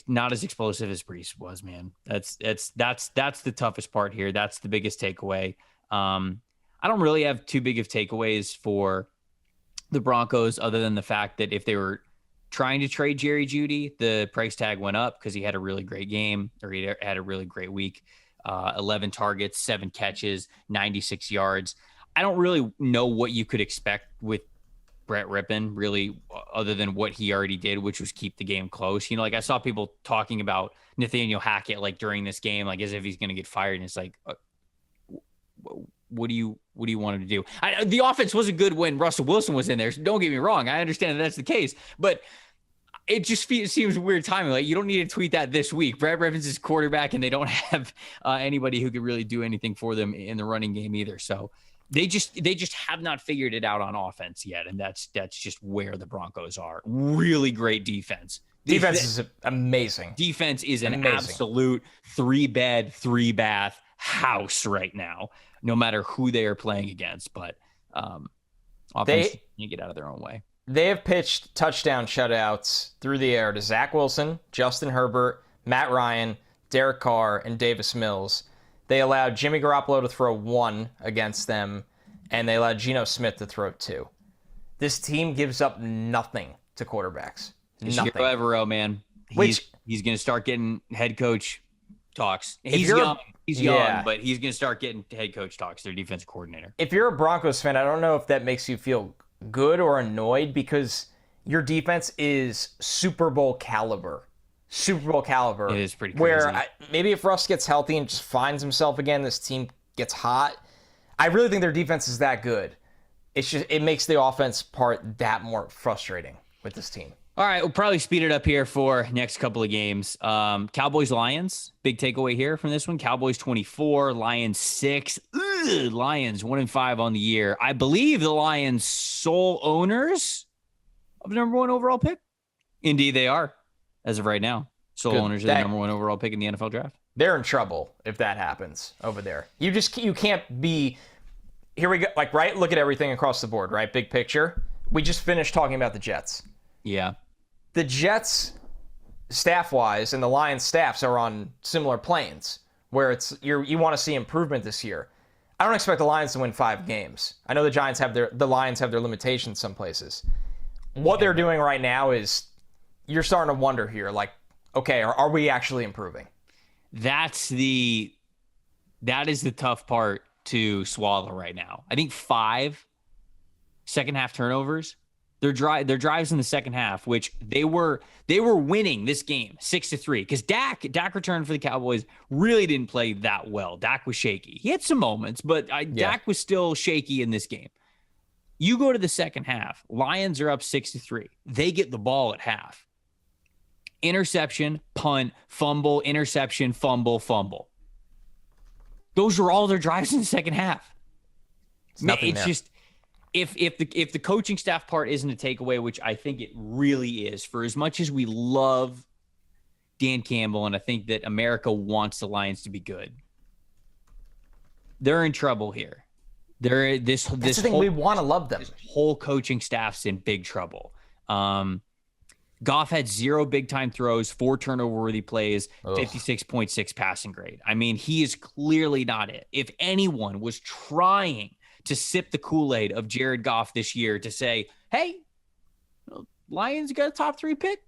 A: not as explosive as Breece was, man. That's the toughest part here. That's the biggest takeaway. I don't really have too big of takeaways for the Broncos, other than the fact that if they were trying to trade Jerry Jeudy, the price tag went up because he had a really great game, or he had a really great week. 11 targets, 7 catches, 96 yards. I don't really know what you could expect with Brett Rippon, really, other than what he already did, which was keep the game close. Like I saw people talking about Nathaniel Hackett, like during this game, like as if he's going to get fired. And it's like, what do you want him to do? The offense wasn't good when Russell Wilson was in there. So don't get me wrong. I understand that that's the case, but it just seems weird timing. Like you don't need to tweet that this week. Brett Rippon's his quarterback, and they don't have anybody who could really do anything for them in the running game either. So they just have not figured it out on offense yet, and that's just where the Broncos are. Really great defense.
B: Defense is amazing.
A: Defense is an absolute 3-bed, 3-bath house right now, no matter who they are playing against. But offense can't get out of their own way.
B: They have pitched touchdown shutouts through the air to Zach Wilson, Justin Herbert, Matt Ryan, Derek Carr, and Davis Mills. They allowed Jimmy Garoppolo to throw 1 against them, and they allowed Geno Smith to throw 2. This team gives up nothing to quarterbacks. Nothing.
A: Evero, man. He's going to start getting head coach talks. He's young, but he's going to start getting head coach talks, their defensive coordinator.
B: If you're a Broncos fan, I don't know if that makes you feel good or annoyed because your defense is Super Bowl caliber. Super Bowl caliber.
A: It is pretty crazy.
B: Maybe if Russ gets healthy and just finds himself again, this team gets hot. I really think their defense is that good. It makes the offense part that more frustrating with this team.
A: All right, we'll probably speed it up here for next couple of games. Cowboys-Lions, big takeaway here from this one. Cowboys 24, Lions 6. Lions 1-5 on the year. I believe the Lions sole owners of the number 1 overall pick. Indeed, they are. As of right now, sole owners of the number 1 overall pick in the NFL draft.
B: They're in trouble if that happens over there. You can't be. Here we go. Like, right? Look at everything across the board, right? Big picture. We just finished talking about the Jets.
A: Yeah.
B: The Jets, staff-wise, and the Lions staffs are on similar planes, where you want to see improvement this year. I don't expect the Lions to win 5 games. I know the Lions have their limitations some places. What they're doing right now is you're starting to wonder here, like, okay, are we actually improving?
A: That is the tough part to swallow right now. I think 5 second half turnovers. Their drives in the second half, which they were winning this game 6-3 because Dak returned for the Cowboys really didn't play that well. Dak was shaky. He had some moments, but Dak was still shaky in this game. You go to the second half, Lions are up 6-3. They get the ball at half. Interception, punt, fumble, interception, fumble, fumble. Those are all their drives in the second half. It's just if the coaching staff part isn't a takeaway, which I think it really is, for as much as we love Dan Campbell and I think that America wants the Lions to be good, they're in trouble here. That's the thing, we want to love them. This whole coaching staff's in big trouble. Goff had 0 big-time throws, 4 turnover-worthy plays, 56.6 passing grade. I mean, he is clearly not it. If anyone was trying to sip the Kool-Aid of Jared Goff this year to say, hey, Lions got a top 3 pick.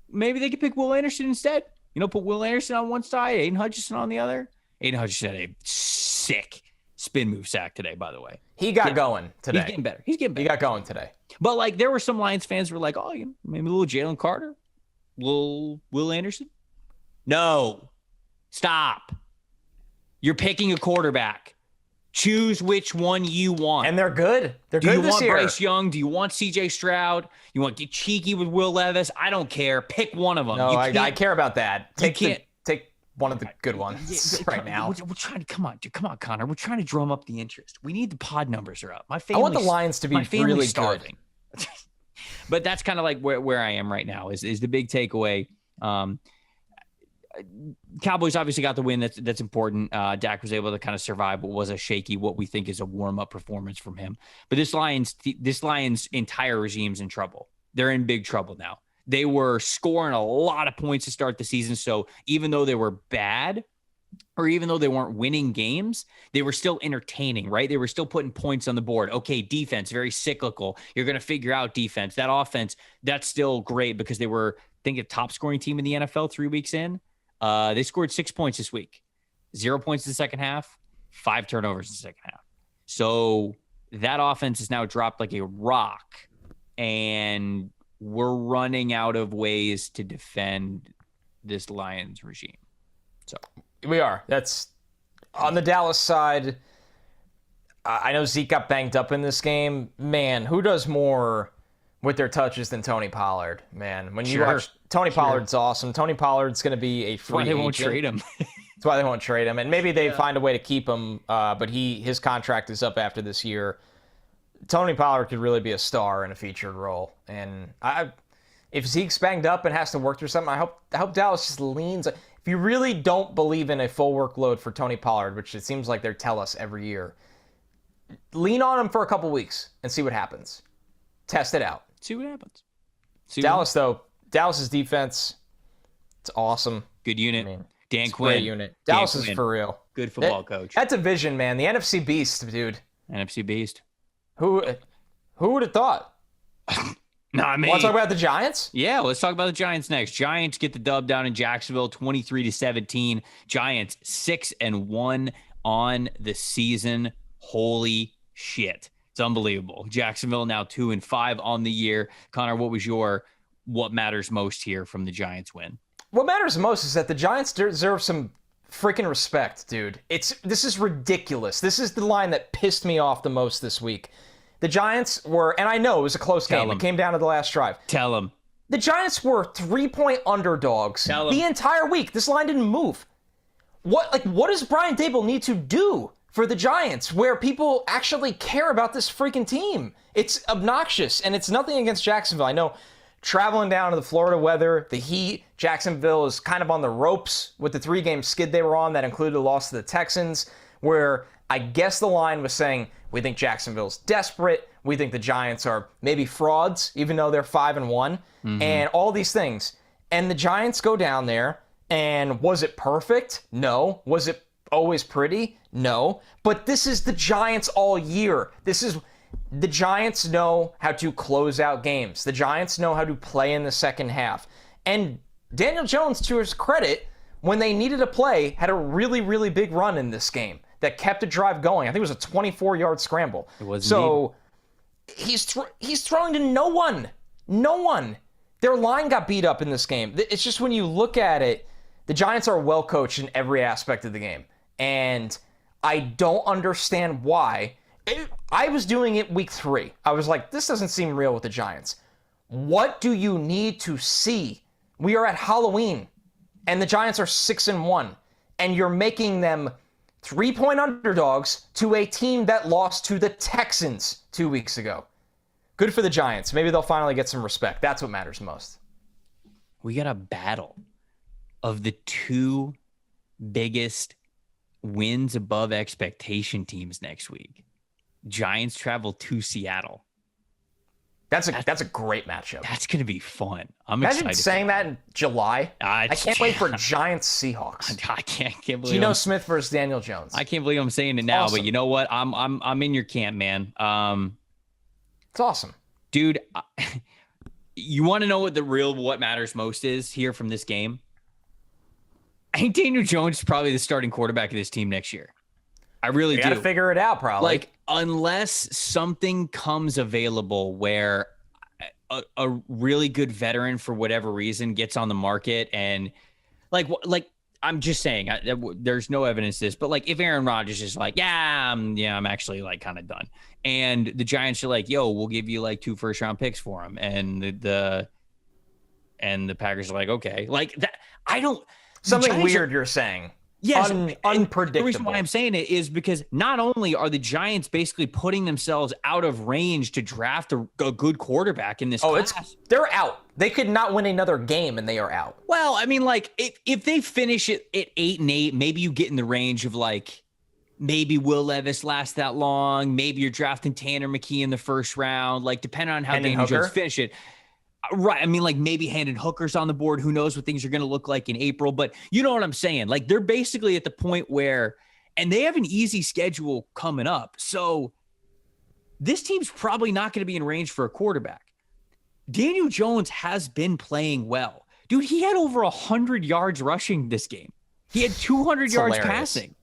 A: Maybe they could pick Will Anderson instead. Put Will Anderson on one side, Aiden Hutchinson on the other. Aiden Hutchinson had a sick spin move sack today, by the way.
B: He got going today.
A: He's getting better. He
B: got going today.
A: But, there were some Lions fans who were like, maybe a little Jalen Carter, little Will Anderson. No. Stop. You're picking a quarterback. Choose which one you want.
B: And they're good. They're good this year.
A: Do you want Bryce Young? Do you want C.J. Stroud? You want to get cheeky with Will Levis? I don't care. Pick one of them.
B: No, I care about that. Take one of the good ones right now.
A: We're trying to come on, Connor. We're trying to drum up the interest. We need the pod numbers are up. I
B: want the Lions to be really
A: starving. Good. But that's kind of like where I am right now. Is the big takeaway. Cowboys obviously got the win. That's important. Dak was able to kind of survive what was a shaky, what we think is a warm-up performance from him. But this Lions entire regime's in trouble. They're in big trouble now. They were scoring a lot of points to start the season. So even though they were bad, or even though they weren't winning games, they were still entertaining, right? They were still putting points on the board. Okay, defense, very cyclical. You're going to figure out defense. That offense, that's still great because they were, I think, a top-scoring team in the NFL 3 weeks in. They scored 6 points this week. 0 points in the second half, 5 turnovers in the second half. So that offense is now dropped like a rock, and we're running out of ways to defend this Lions regime. So
B: we are. That's on the Dallas side. I know Zeke got banged up in this game. Man, who does more with their touches than Tony Pollard? Man, when you watch Tony Pollard's awesome. Tony Pollard's going to be a free agent.
A: They won't trade him.
B: That's why they won't trade him. And maybe they find a way to keep him, but his contract is up after this year. Tony Pollard could really be a star in a featured role. And if Zeke's banged up and has to work through something, I hope Dallas just leans. If you really don't believe in a full workload for Tony Pollard, which it seems like they tell us every year, lean on him for a couple weeks and see what happens. Test it out.
A: See what happens.
B: Though, Dallas's defense, it's awesome.
A: Good unit.
B: I mean,
A: Dan Quinn.
B: Great unit. Dallas is for real.
A: Good football coach.
B: That division, man. The NFC Beast, dude.
A: NFC Beast.
B: Who would have thought?
A: No, I mean,
B: want to talk about the Giants?
A: Yeah, let's talk about the Giants next. Giants get the dub down in Jacksonville, 23-17. Giants 6-1 on the season. Holy shit. It's unbelievable. Jacksonville now 2-5 on the year. Connor, what was your what matters most here from the Giants win?
B: What matters most is that the Giants deserve some freaking respect, dude. This is ridiculous. This is the line that pissed me off the most this week. The Giants were, and I know it was a close game. It came down to the last drive.
A: Tell them.
B: The Giants were 3-point underdogs the entire week. This line didn't move. What does Brian Daboll need to do for the Giants where people actually care about this freaking team? It's obnoxious, and it's nothing against Jacksonville. I know traveling down to the Florida weather, the heat, Jacksonville is kind of on the ropes with the 3-game skid they were on that included a loss to the Texans, where I guess the line was saying, we think Jacksonville's desperate. We think the Giants are maybe frauds, even though they're 5-1, and all these things. And the Giants go down there, and was it perfect? No. Was it always pretty? No. But this is the Giants all year. The Giants know how to close out games. The Giants know how to play in the second half. And Daniel Jones, to his credit, when they needed a play, had a really, really big run in this game that kept a drive going. I think it was a 24-yard scramble.
A: It was
B: so he's throwing to no one. No one. Their line got beat up in this game. It's just when you look at it, the Giants are well coached in every aspect of the game. And I don't understand why. I was doing it week 3. I was like, this doesn't seem real with the Giants. What do you need to see? We are at Halloween, and the Giants are 6-1, and you're making them 3-point underdogs to a team that lost to the Texans 2 weeks ago. Good for the Giants. Maybe they'll finally get some respect. That's what matters most.
A: We got a battle of the 2 biggest wins above expectation teams next week. Giants travel to Seattle.
B: That's a great matchup.
A: That's going to be fun. I'm
B: Imagine
A: excited.
B: saying that in July. I can't wait for Giants Seahawks.
A: I can't believe
B: Geno Smith versus Daniel Jones.
A: I can't believe I'm saying it now, awesome. But you know what? I'm in your camp, man.
B: It's awesome,
A: dude. You want to know what matters most is here from this game? I think Daniel Jones is probably the starting quarterback of this team next year. I really do.
B: Got to figure it out, probably.
A: Like, unless something comes available where a really good veteran, for whatever reason, gets on the market, and like I'm just saying, there's no evidence to this, but like if Aaron Rodgers is like, I'm actually like kind of done, and the Giants are like, yo, we'll give you like 2 first-round picks for him, and the Packers are like, okay, like that. I don't.
B: Something weird you're saying.
A: Yes,
B: unpredictable.
A: The reason why I'm saying it is because not only are the Giants basically putting themselves out of range to draft a good quarterback in this class.
B: They're out. They could not win another game, and they are out.
A: Well, I mean, like, if they finish it at 8-8, maybe you get in the range of, like, maybe Will Levis lasts that long. Maybe you're drafting Tanner McKee in the first round. Like, depending on how Daniel Jones finish it. Right. I mean, like maybe Hendon Hooker's on the board. Who knows what things are going to look like in April, but you know what I'm saying? Like they're basically at the point where, and they have an easy schedule coming up. So this team's probably not going to be in range for a quarterback. Daniel Jones has been playing well. Dude, he had over 100 yards rushing this game. He had 200 yards
B: hilarious.
A: passing.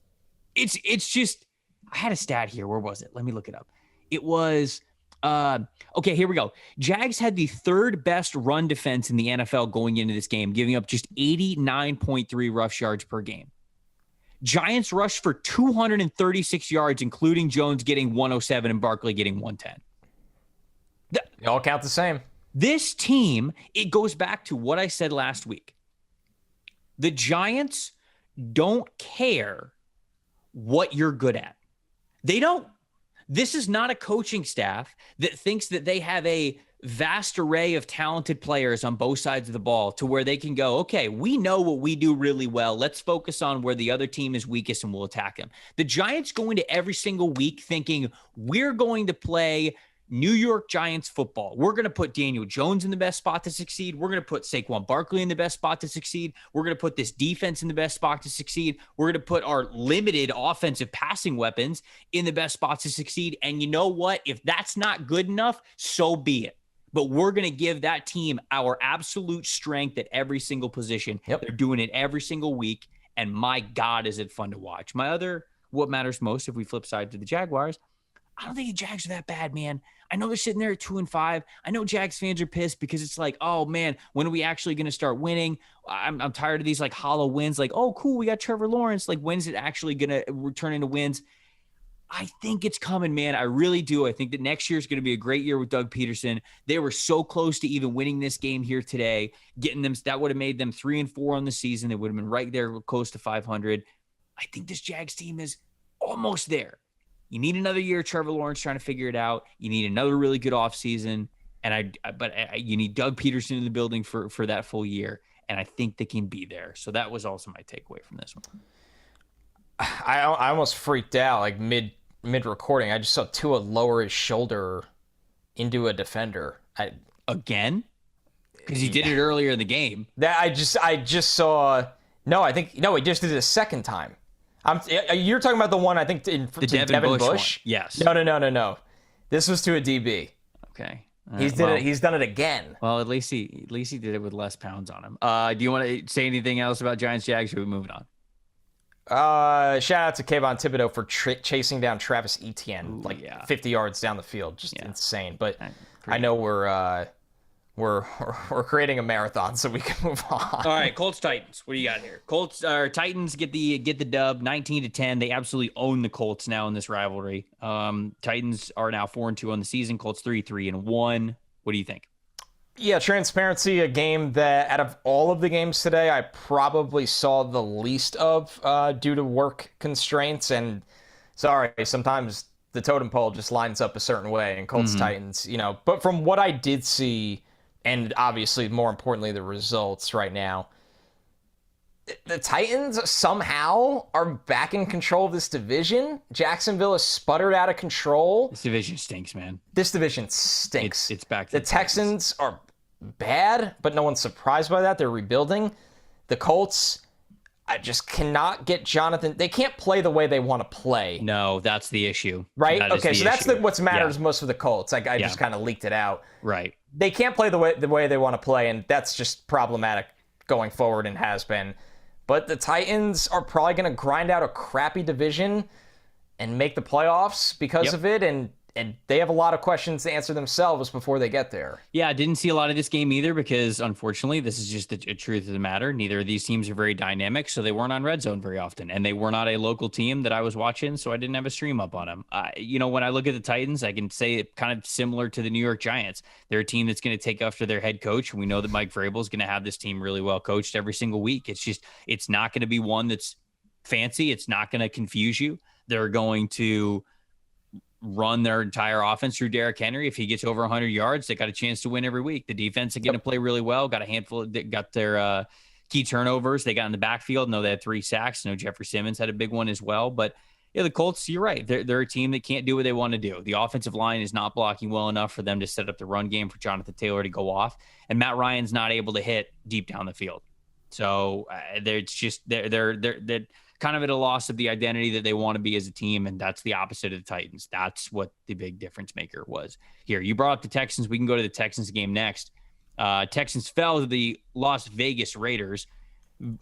A: It's just, I had a stat here. Where was it? Let me look it up. It was, okay, here we go. Jags had the third best run defense in the NFL going into this game, giving up just 89.3 rush yards per game. Giants rushed for 236 yards, including Jones getting 107 and Barkley getting 110.
B: They all count the same.
A: This team, it goes back to what I said last week. The Giants don't care what you're good at. They don't. This is not a coaching staff that thinks that they have a vast array of talented players on both sides of the ball to where they can go, okay, we know what we do really well. Let's focus on where the other team is weakest and we'll attack them. The Giants go into every single week thinking we're going to play New York Giants football. We're going to put Daniel Jones in the best spot to succeed. We're going to put Saquon Barkley in the best spot to succeed. We're going to put this defense in the best spot to succeed. We're going to put our limited offensive passing weapons in the best spot to succeed. And you know what? If that's not good enough, so be it. But we're going to give that team our absolute strength at every single position.
B: Yep.
A: They're doing it every single week. And my God, is it fun to watch. My other, what matters most, if we flip side to the Jaguars, I don't think the Jags are that bad, man. I know they're sitting there at 2-5. I know Jags fans are pissed because it's like, oh man, when are we actually going to start winning? I'm tired of these like hollow wins. Like, oh cool, we got Trevor Lawrence. Like, when's it actually going to turn into wins? I think it's coming, man. I really do. I think that next year is going to be a great year with Doug Peterson. They were so close to even winning this game here today, getting them. That would have made them 3-4 on the season. They would have been right there, close to 500. I think this Jags team is almost there. You need another year of Trevor Lawrence trying to figure it out. You need another really good offseason. But you need Doug Peterson in the building for that full year. And I think they can be there. So that was also my takeaway from this one.
B: I almost freaked out like mid recording. I just saw Tua lower his shoulder into a defender.
A: Again? Because he did it earlier in the game.
B: That I just saw. No, he just did it a second time. You're talking about the one I think to Devin Bush?
A: Yes.
B: No. This was to a DB.
A: Okay.
B: He's done it again.
A: Well, at least he did it with less pounds on him. Do you want to say anything else about Giants Jags? Or are we moving on?
B: Shout out to Kayvon Thibodeau for chasing down Travis Etienne 50 yards down the field. Just insane. But I know we're creating a marathon, so we can move on.
A: All right, Colts Titans. What do you got here? Titans get the dub, 19-10. They absolutely own the Colts now in this rivalry. Titans are now 4-2 on the season. Colts 3-1. What do you think?
B: Yeah, transparency, a game that out of all of the games today, I probably saw the least of due to work constraints. And sorry, sometimes the totem pole just lines up a certain way, and Colts Titans, but from what I did see, and obviously more importantly, the results right now, the Titans somehow are back in control of this division. Jacksonville has sputtered out of control.
A: This division stinks, man.
B: This division stinks.
A: It's back to
B: the Texans are bad, but no one's surprised by that. They're rebuilding. The Colts, I just cannot get Jonathan. They can't play the way they want to play.
A: No, that's the issue.
B: Right? Okay, so that's what matters most for the Colts. I just kind of leaked it out.
A: Right.
B: They can't play the way they want to play, and that's just problematic going forward and has been. But the Titans are probably going to grind out a crappy division and make the playoffs because of it, and they have a lot of questions to answer themselves before they get there.
A: Yeah, I didn't see a lot of this game either because, unfortunately, this is just the truth of the matter. Neither of these teams are very dynamic, so they weren't on Red Zone very often, and they were not a local team that I was watching, so I didn't have a stream up on them. When I look at the Titans, I can say it kind of similar to the New York Giants. They're a team that's going to take after their head coach, and we know that Mike Vrabel is going to have this team really well coached every single week. It's not going to be one that's fancy. It's not going to confuse you. They're going to run their entire offense through Derrick Henry. If he gets over 100 yards, they got a chance to win every week. The defense is going to play really well. Got a handful. Got their key turnovers. They got in the backfield. No, they had 3 sacks. No, Jeffrey Simmons had a big one as well. But yeah, the Colts, you're right. They're a team that can't do what they want to do. The offensive line is not blocking well enough for them to set up the run game for Jonathan Taylor to go off. And Matt Ryan's not able to hit deep down the field. So they're kind of at a loss of the identity that they want to be as a team, and that's the opposite of the Titans. That's what the big difference maker was here. You brought up the Texans. We can go to the Texans game next. Texans fell to the Las Vegas Raiders.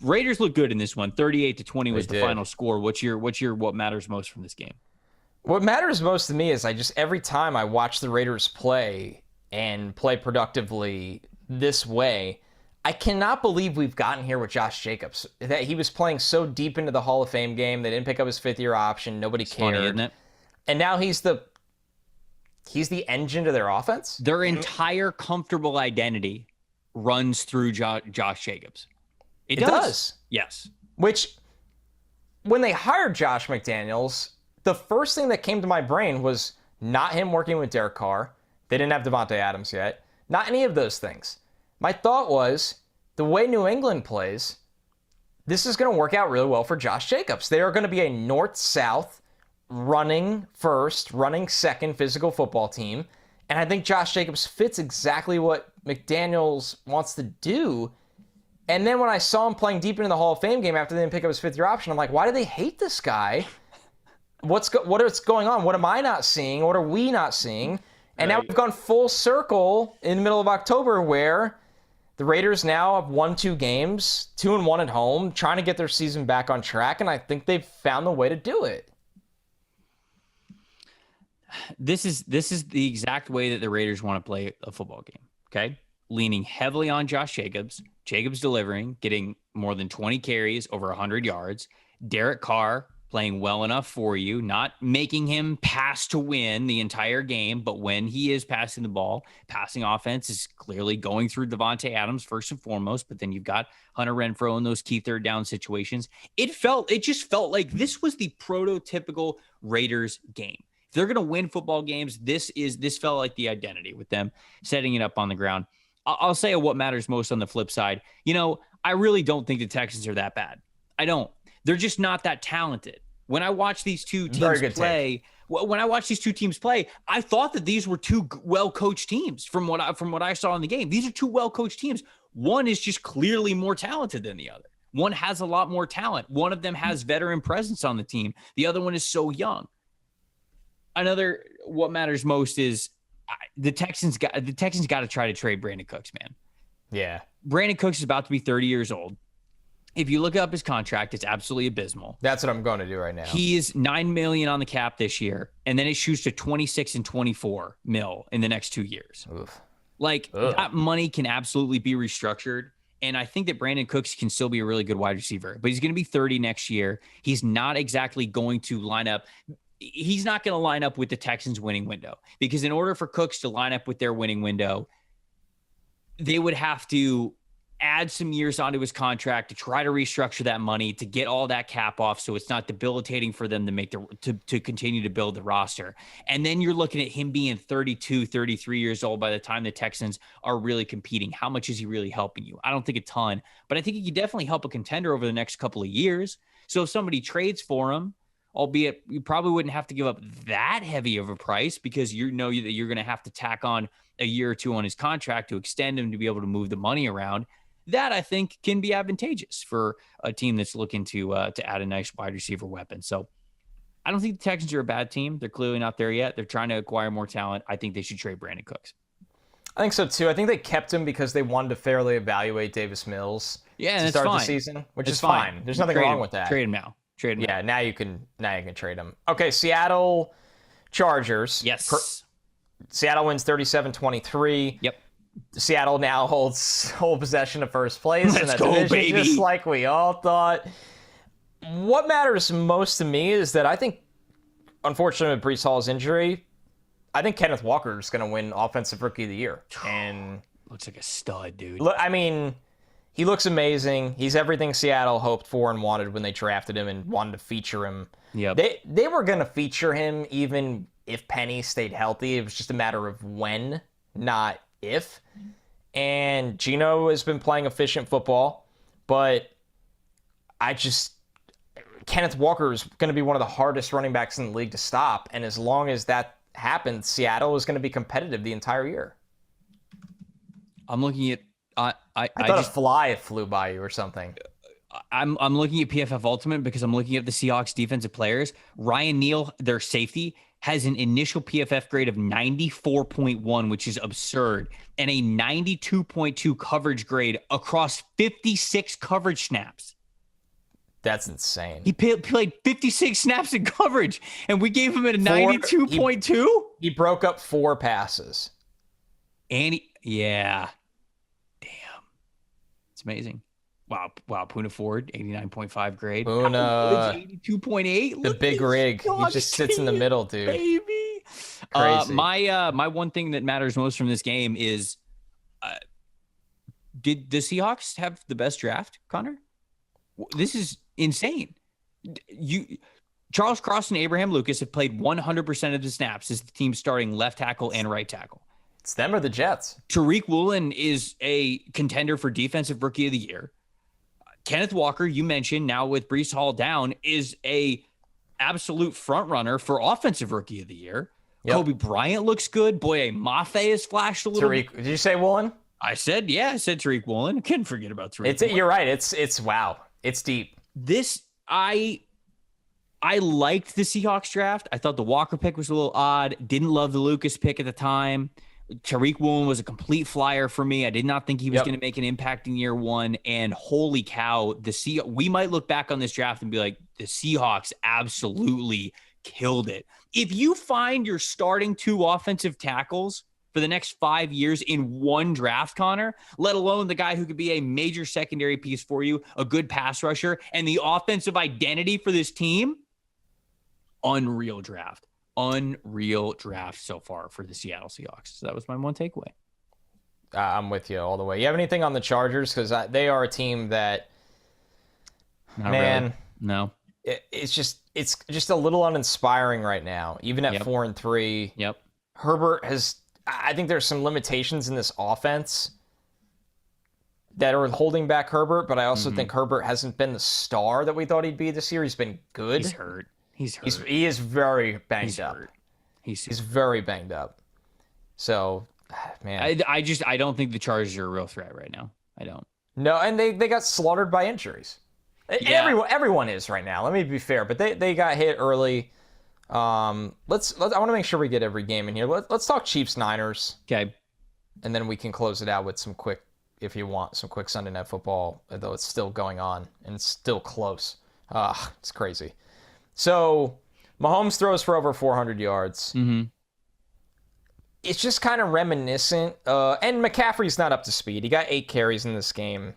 A: Raiders look good in this one. 38-20 was the
B: did.
A: final score. What's your what matters most from this game?
B: What matters most to me is every time I watch the Raiders play and play productively this way, I cannot believe we've gotten here with Josh Jacobs. That he was playing so deep into the Hall of Fame game. They didn't pick up his fifth-year option. Nobody cared.
A: Funny, isn't it?
B: And now he's the engine to their offense?
A: Their entire comfortable identity runs through Josh Jacobs. It does. Yes.
B: Which, when they hired Josh McDaniels, the first thing that came to my brain was not him working with Derek Carr. They didn't have Devontae Adams yet. Not any of those things. My thought was, the way New England plays, this is going to work out really well for Josh Jacobs. They are going to be a north-south, running first, running second physical football team. And I think Josh Jacobs fits exactly what McDaniels wants to do. And then when I saw him playing deep into the Hall of Fame game after they didn't pick up his fifth-year option, I'm like, why do they hate this guy? What is going on? What am I not seeing? What are we not seeing? And now we've gone full circle in the middle of October where the Raiders now have won 2 games, 2-1 at home, trying to get their season back on track, and I think they've found the way to do it.
A: This is the exact way that the Raiders want to play a football game, okay? Leaning heavily on Josh Jacobs, Jacobs delivering, getting more than 20 carries, over 100 yards, Derek Carr playing well enough for you, not making him pass to win the entire game, but when he is passing the ball, passing offense is clearly going through Devontae Adams first and foremost, but then you've got Hunter Renfrow in those key third down situations. It just felt like this was the prototypical Raiders game. If they're going to win football games, this felt like the identity with them setting it up on the ground. I'll say what matters most on the flip side. I really don't think the Texans are that bad. I don't. They're just not that talented. When I watch these two teams play, I thought that these were 2 well-coached teams from what I saw in the game. These are 2 well-coached teams. One is just clearly more talented than the other. One has a lot more talent. One of them has veteran presence on the team. The other one is so young. What matters most is the Texans got to try to trade Brandon Cooks, man.
B: Yeah.
A: Brandon Cooks is about to be 30 years old. If you look up his contract, it's absolutely abysmal.
B: That's what I'm going to do right now.
A: He is $9 million on the cap this year, and then it shoots to 26 and 24 mil in the next 2 years.
B: Oof.
A: That money can absolutely be restructured. And I think that Brandon Cooks can still be a really good wide receiver, but he's going to be 30 next year. He's not exactly going to line up. He's not going to line up with the Texans winning window, because in order for Cooks to line up with their winning window, they would have to add some years onto his contract to try to restructure that money to get all that cap off, so it's not debilitating for them to continue to build the roster. And then you're looking at him being 32, 33 years old by the time the Texans are really competing. How much is he really helping you? I don't think a ton, but I think he could definitely help a contender over the next couple of years. So if somebody trades for him, albeit you probably wouldn't have to give up that heavy of a price, because you know that you're going to have to tack on a year or 2 on his contract to extend him to be able to move the money around. That I think can be advantageous for a team that's looking to add a nice wide receiver weapon. So I don't think the Texans are a bad team. They're clearly not there yet. They're trying to acquire more talent. I think they should trade Brandon Cooks.
B: I think so too. I think they kept him because they wanted to fairly evaluate Davis Mills to start the season, which is fine. There's nothing wrong with that.
A: Trade him now.
B: Yeah, now you can trade him. Okay, Seattle Chargers.
A: Yes.
B: Seattle wins 37-23.
A: Yep.
B: Seattle now holds sole possession of first place in that division,
A: baby.
B: just like we all thought. What matters most to me is that I think, unfortunately, with Breece Hall's injury, I think Kenneth Walker is going to win Offensive Rookie of the Year. And
A: looks like a stud, dude.
B: I mean, he looks amazing. He's everything Seattle hoped for and wanted when they drafted him and wanted to feature him.
A: Yep.
B: They were going to feature him even if Penny stayed healthy. It was just a matter of when, not if. And Geno has been playing efficient football, but Kenneth Walker is going to be one of the hardest running backs in the league to stop, and as long as that happens, Seattle is going to be competitive the entire year.
A: I'm looking at I
B: thought a fly flew by you or something.
A: I'm looking at PFF Ultimate because I'm looking at the Seahawks defensive players. Ryan Neal, their safety, has an initial PFF grade of 94.1, which is absurd, and a 92.2 coverage grade across 56 coverage snaps.
B: That's insane.
A: He played 56 snaps in coverage, and we gave him a 92.2?
B: He broke up 4 passes.
A: And yeah. Damn. It's amazing. Wow. Puna Ford, 89.5 grade.
B: Puna.
A: 82.8.
B: The big rig. He just sits in the middle, dude.
A: Baby.
B: Crazy.
A: My one thing that matters most from this game is, did the Seahawks have the best draft, Connor? This is insane. Charles Cross and Abraham Lucas have played 100% of the snaps as the team's starting left tackle and right tackle.
B: It's them or the Jets.
A: Tariq Woolen is a contender for Defensive Rookie of the Year. Kenneth Walker, you mentioned, now with Breece Hall down, is a absolute front runner for Offensive Rookie of the Year. Yep. Kobe Bryant looks good. Boye Mafe has flashed a little bit.
B: Did you say Woolen?
A: I said Tariq Woolen. I couldn't forget about Tariq Woolen.
B: You're right. It's wow. It's deep.
A: I liked the Seahawks draft. I thought the Walker pick was a little odd. Didn't love the Lucas pick at the time. Tariq Woolen was a complete flyer for me. I did not think he was going to make an impact in year one. And holy cow, we might look back on this draft and be like, the Seahawks absolutely killed it. If you find your starting 2 offensive tackles for the next 5 years in one draft, Connor, let alone the guy who could be a major secondary piece for you, a good pass rusher, and the offensive identity for this team, unreal draft so far for the Seattle Seahawks. So that was my one takeaway.
B: I'm with you all the way. You have anything on the Chargers? Because they are a team that,
A: Not really. No.
B: It's just a little uninspiring right now, even at 4-3.
A: Yep.
B: Herbert I think there's some limitations in this offense that are holding back Herbert, but I also think Herbert hasn't been the star that we thought he'd be this year. He's been good.
A: He's hurt.
B: He is very banged up.
A: Hurt.
B: He's very banged up. So, man.
A: I don't think the Chargers are a real threat right now. I don't.
B: No, and they got slaughtered by injuries. Yeah. Everyone is right now. Let me be fair, but they got hit early. I want to make sure we get every game in here. Let's talk Chiefs Niners.
A: Okay.
B: And then we can close it out with some quick Sunday Night Football, although it's still going on and it's still close. It's crazy. So, Mahomes throws for over 400 yards.
A: Mm-hmm.
B: It's just kind of reminiscent. And McCaffrey's not up to speed. He got 8 carries in this game.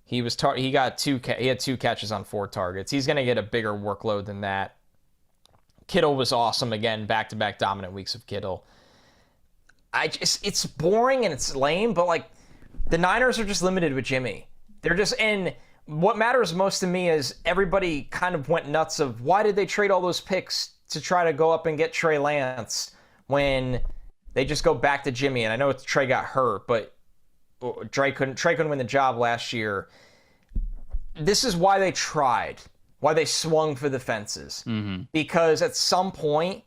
B: He had 2 catches on 4 targets. He's going to get a bigger workload than that. Kittle was awesome again, back-to-back dominant weeks of Kittle. It's boring and it's lame, but like the Niners are just limited with Jimmy. And what matters most to me is everybody kind of went nuts of why did they trade all those picks to try to go up and get Trey Lance when they just go back to Jimmy. And I know Trey got hurt, but Trey couldn't win the job last year. This is why they tried, why they swung for the fences.
A: Mm-hmm.
B: Because at some point,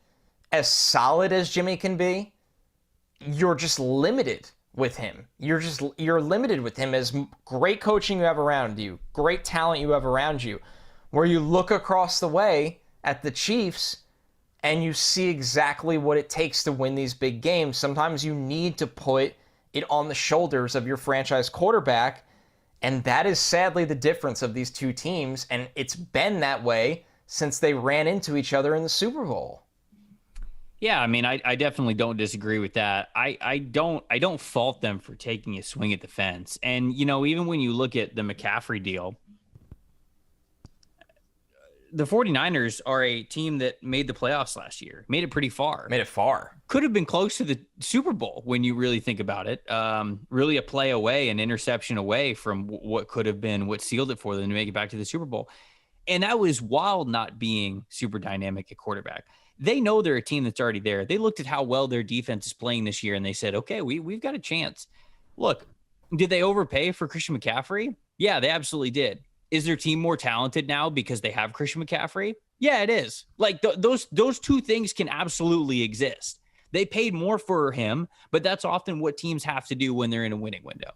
B: as solid as Jimmy can be, you're just limited with him. You're limited with him as great coaching you have around you, great talent you have around you, where you look across the way at the Chiefs and you see exactly what it takes to win these big games. Sometimes you need to put it on the shoulders of your franchise quarterback, and that is sadly the difference of these two teams, and it's been that way since they ran into each other in the Super Bowl.
A: Yeah, I mean, I definitely don't disagree with that. I don't fault them for taking a swing at the fence. And, you know, even when you look at the McCaffrey deal, the 49ers are a team that made the playoffs last year, made it pretty far.
B: Made it far.
A: Could have been close to the Super Bowl when you really think about it. Really a play away, an interception away from what could have been what sealed it for them to make it back to the Super Bowl. And that was while not being super dynamic at quarterback. They know they're a team that's already there. They looked at how well their defense is playing this year, and they said, okay, we've got a chance. Look, did they overpay for Christian McCaffrey? Yeah, they absolutely did. Is their team more talented now because they have Christian McCaffrey? Yeah, it is. Like those two things can absolutely exist. They paid more for him, but that's often what teams have to do when they're in a winning window.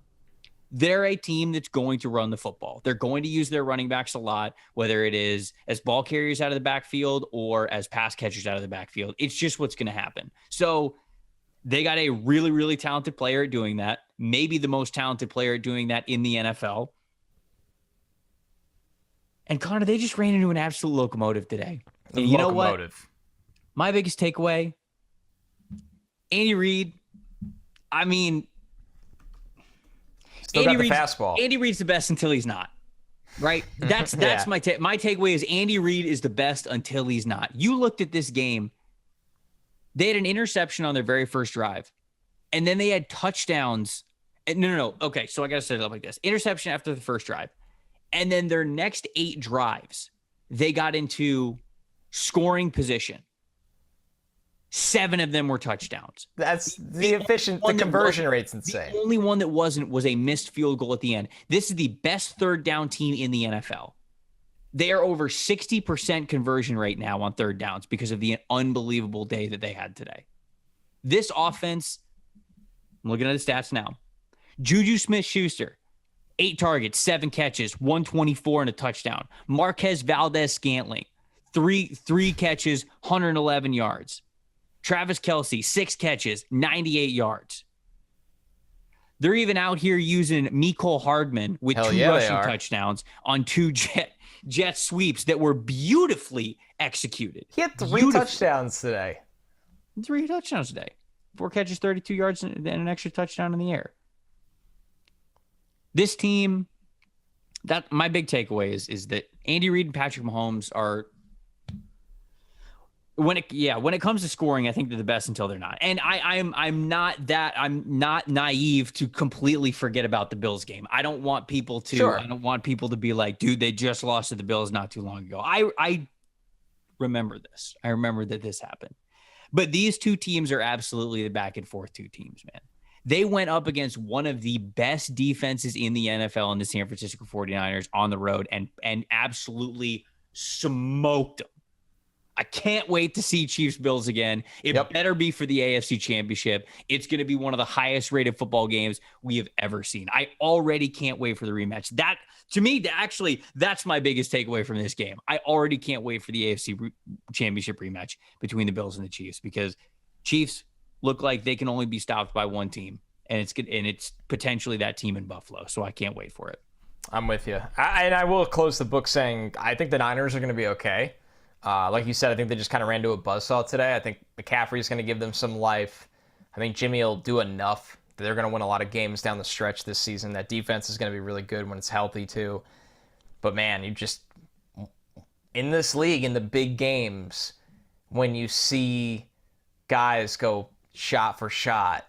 A: they're a team that's going to run the football. They're going to use their running backs a lot, whether it is as ball carriers out of the backfield or as pass catchers out of the backfield. It's just what's going to happen. So they got a really, really talented player at doing that. Maybe the most talented player at doing that in the NFL. And Connor, they just ran into an absolute locomotive today. And you know what? My biggest takeaway, Andy Reid, I mean,
B: still got the fastball.
A: Andy Reid's the best until he's not, right? That's my takeaway is Andy Reid is the best until he's not. You looked at this game. They had an interception on their very first drive, and then they had touchdowns. No. Okay, so I got to set it up like this. Interception after the first drive. And then their next 8 drives, they got into scoring position. 7 of them were touchdowns.
B: That's the conversion rate's insane.
A: The only one that wasn't was a missed field goal at the end. This is the best third down team in the NFL. They are over 60% conversion rate now on third downs because of the unbelievable day that they had today. This offense, I'm looking at the stats now. Juju Smith-Schuster, 8 targets, 7 catches, 124 and a touchdown. Marquez Valdez-Scantling, three catches, 111 yards. Travis Kelce, 6 catches, 98 yards. They're even out here using Mecole Hardman with 2 rushing touchdowns on 2 jet sweeps that were beautifully executed.
B: He had 3 touchdowns today.
A: 3 touchdowns today. 4 catches, 32 yards, and an extra touchdown in the air. This team, that my big takeaway is that Andy Reid and Patrick Mahomes are when it comes to scoring, I think they're the best until they're not. And I'm not naive to completely forget about the Bills game. I don't want people to be like, dude, they just lost to the Bills not too long ago. I remember this. I remember that this happened. But these two teams are absolutely the back and forth 2 teams, man. They went up against one of the best defenses in the NFL in the San Francisco 49ers on the road and absolutely smoked them. I can't wait to see Chiefs Bills again. It better be for the AFC Championship. It's going to be one of the highest rated football games we have ever seen. I already can't wait for the rematch. That, to me, actually, that's my biggest takeaway from this game. I already can't wait for the AFC Championship rematch between the Bills and the Chiefs because Chiefs look like they can only be stopped by one team, and it's potentially that team in Buffalo. So I can't wait for it.
B: I'm with you. I will close the book saying I think the Niners are going to be okay. Like you said, I think they just kind of ran to a buzzsaw today. I think McCaffrey's going to give them some life. I think Jimmy will do enough. They're going to win a lot of games down the stretch this season. That defense is going to be really good when it's healthy too. But man, you just, in this league, in the big games, when you see guys go shot for shot,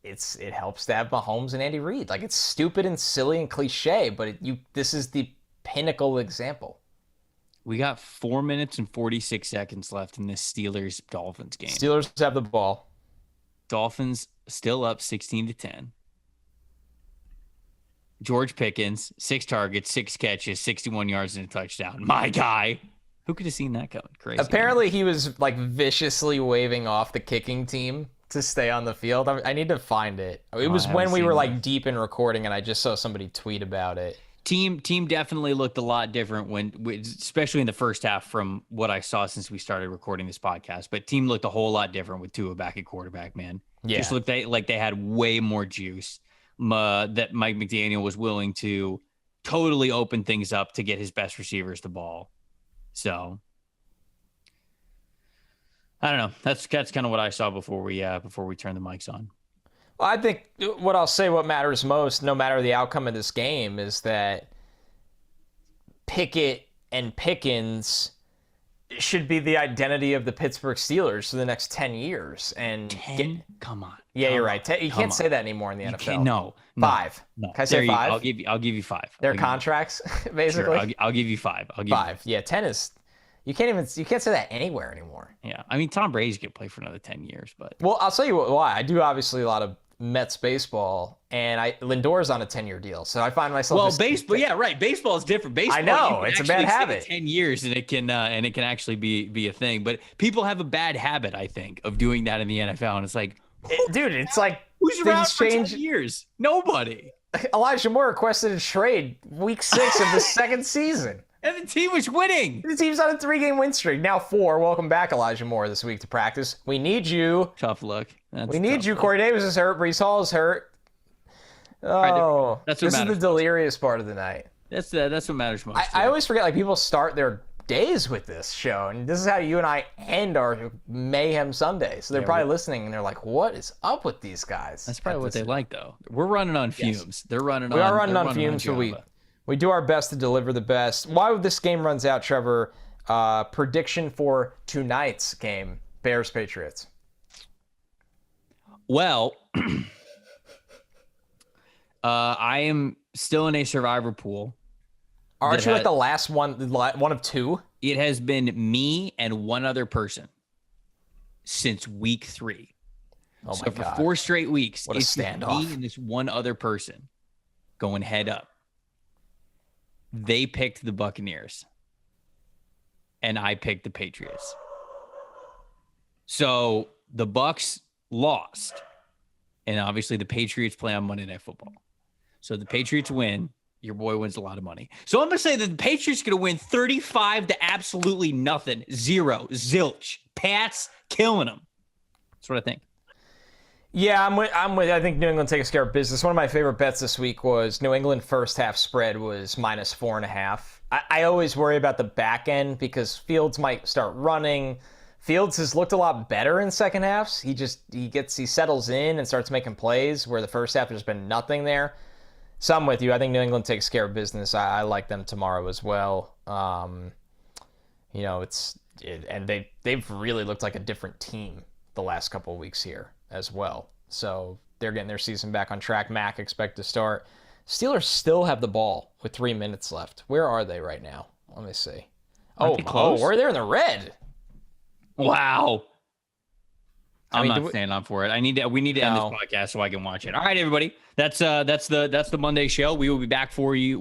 B: it helps to have Mahomes and Andy Reid. Like, it's stupid and silly and cliche, but this is the pinnacle example.
A: We got 4 minutes and 46 seconds left in this Steelers-Dolphins game.
B: Steelers have the ball.
A: Dolphins still up 16-10. George Pickens, 6 targets, 6 catches, 61 yards and a touchdown. My guy. Who could have seen that coming? Crazy.
B: Apparently he was like viciously waving off the kicking team to stay on the field. I need to find it. It was when we were like deep in recording and I just saw somebody tweet about it.
A: Team definitely looked a lot different especially in the first half from what I saw since we started recording this podcast. But team looked a whole lot different with Tua back at quarterback, man.
B: Yeah.
A: Just looked like they had way more juice. That Mike McDaniel was willing to totally open things up to get his best receivers the ball. So I don't know. That's kind of what I saw before we turn the mics on.
B: Well, I think what matters most, no matter the outcome of this game, is that Pickett and Pickens should be the identity of the Pittsburgh Steelers for the next 10 years. And
A: 10? Come on.
B: Yeah, you're right. You can't say that anymore in the NFL.
A: No.
B: 5.
A: No.
B: Can I say 5?
A: I'll give you 5.
B: Their contracts, basically.
A: Sure, I'll give you 5.
B: 5. Yeah, 10 is. You can't say that anywhere anymore.
A: Yeah, I mean Tom Brady's gonna play for another 10 years, but
B: well, I'll tell you why. I do obviously a lot of Mets baseball, and Lindor's on a 10-year deal, so I find myself.
A: Baseball, yeah, right. Baseball is different. Baseball,
B: I know it's a bad habit.
A: 10 years, and it can actually be a thing. But people have a bad habit, I think, of doing that in the NFL, and it's like,
B: dude, it's like
A: who's around for 10 years? Nobody.
B: Elijah Moore requested a trade week 6 of the second season.
A: And the team was winning.
B: The team's on a 3-game win streak. Now 4. Welcome back, Elijah Moore, this week to practice. We need you.
A: Tough luck.
B: We need you. Corey Davis is hurt. Breece Hall is hurt. Oh,
A: that's what
B: this is the delirious part of the night.
A: That's what matters most.
B: I always forget, like, people start their days with this show, and this is how you and I end our Mayhem Sunday. So they're probably listening, and they're like, what is up with these guys?
A: That's probably what they like, though. We're running on fumes. Yes. We are
B: running on fumes, so we do our best to deliver the best. While this game runs out, Trevor, prediction for tonight's game, Bears-Patriots.
A: Well, I am still in a survivor pool.
B: Aren't you like the last one of 2?
A: It has been me and one other person since week 3.
B: Oh my God.
A: For 4 straight weeks,
B: what a standoff.
A: Me and this one other person going head up. They picked the Buccaneers, and I picked the Patriots. So the Bucs lost, and obviously the Patriots play on Monday Night Football. So the Patriots win. Your boy wins a lot of money. So I'm going to say that the Patriots are going to win 35 to absolutely nothing. 0. Zilch. Pats killing them. That's what I think.
B: Yeah, I'm with. I think New England takes care of business. One of my favorite bets this week was New England first half spread was -4.5. I always worry about the back end because Fields might start running. Fields has looked a lot better in second halves. He settles in and starts making plays where the first half there's been nothing there. So I'm with you. I think New England takes care of business. I like them tomorrow as well. And they've really looked like a different team the last couple of weeks here as well. So they're getting their season back on track. Mac expect to start. Steelers still have the ball with 3 minutes left. Where are they right now? Let me see. We're there in the red.
A: Wow. I'm not staying on for it. We need to end this podcast so I can watch it. All right, everybody. That's the Monday show. We will be back for you,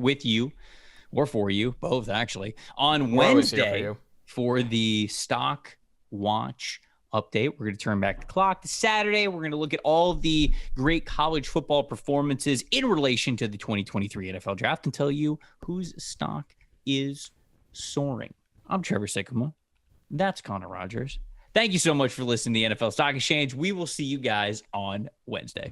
A: both actually, on Wednesday for the stock watch update. We're going to turn back the clock to Saturday. We're going to look at all of the great college football performances in relation to the 2023 NFL Draft and tell you whose stock is soaring. I'm Trevor Sikkema. That's Connor Rogers. Thank you so much for listening to the NFL Stock Exchange. We will see you guys on Wednesday.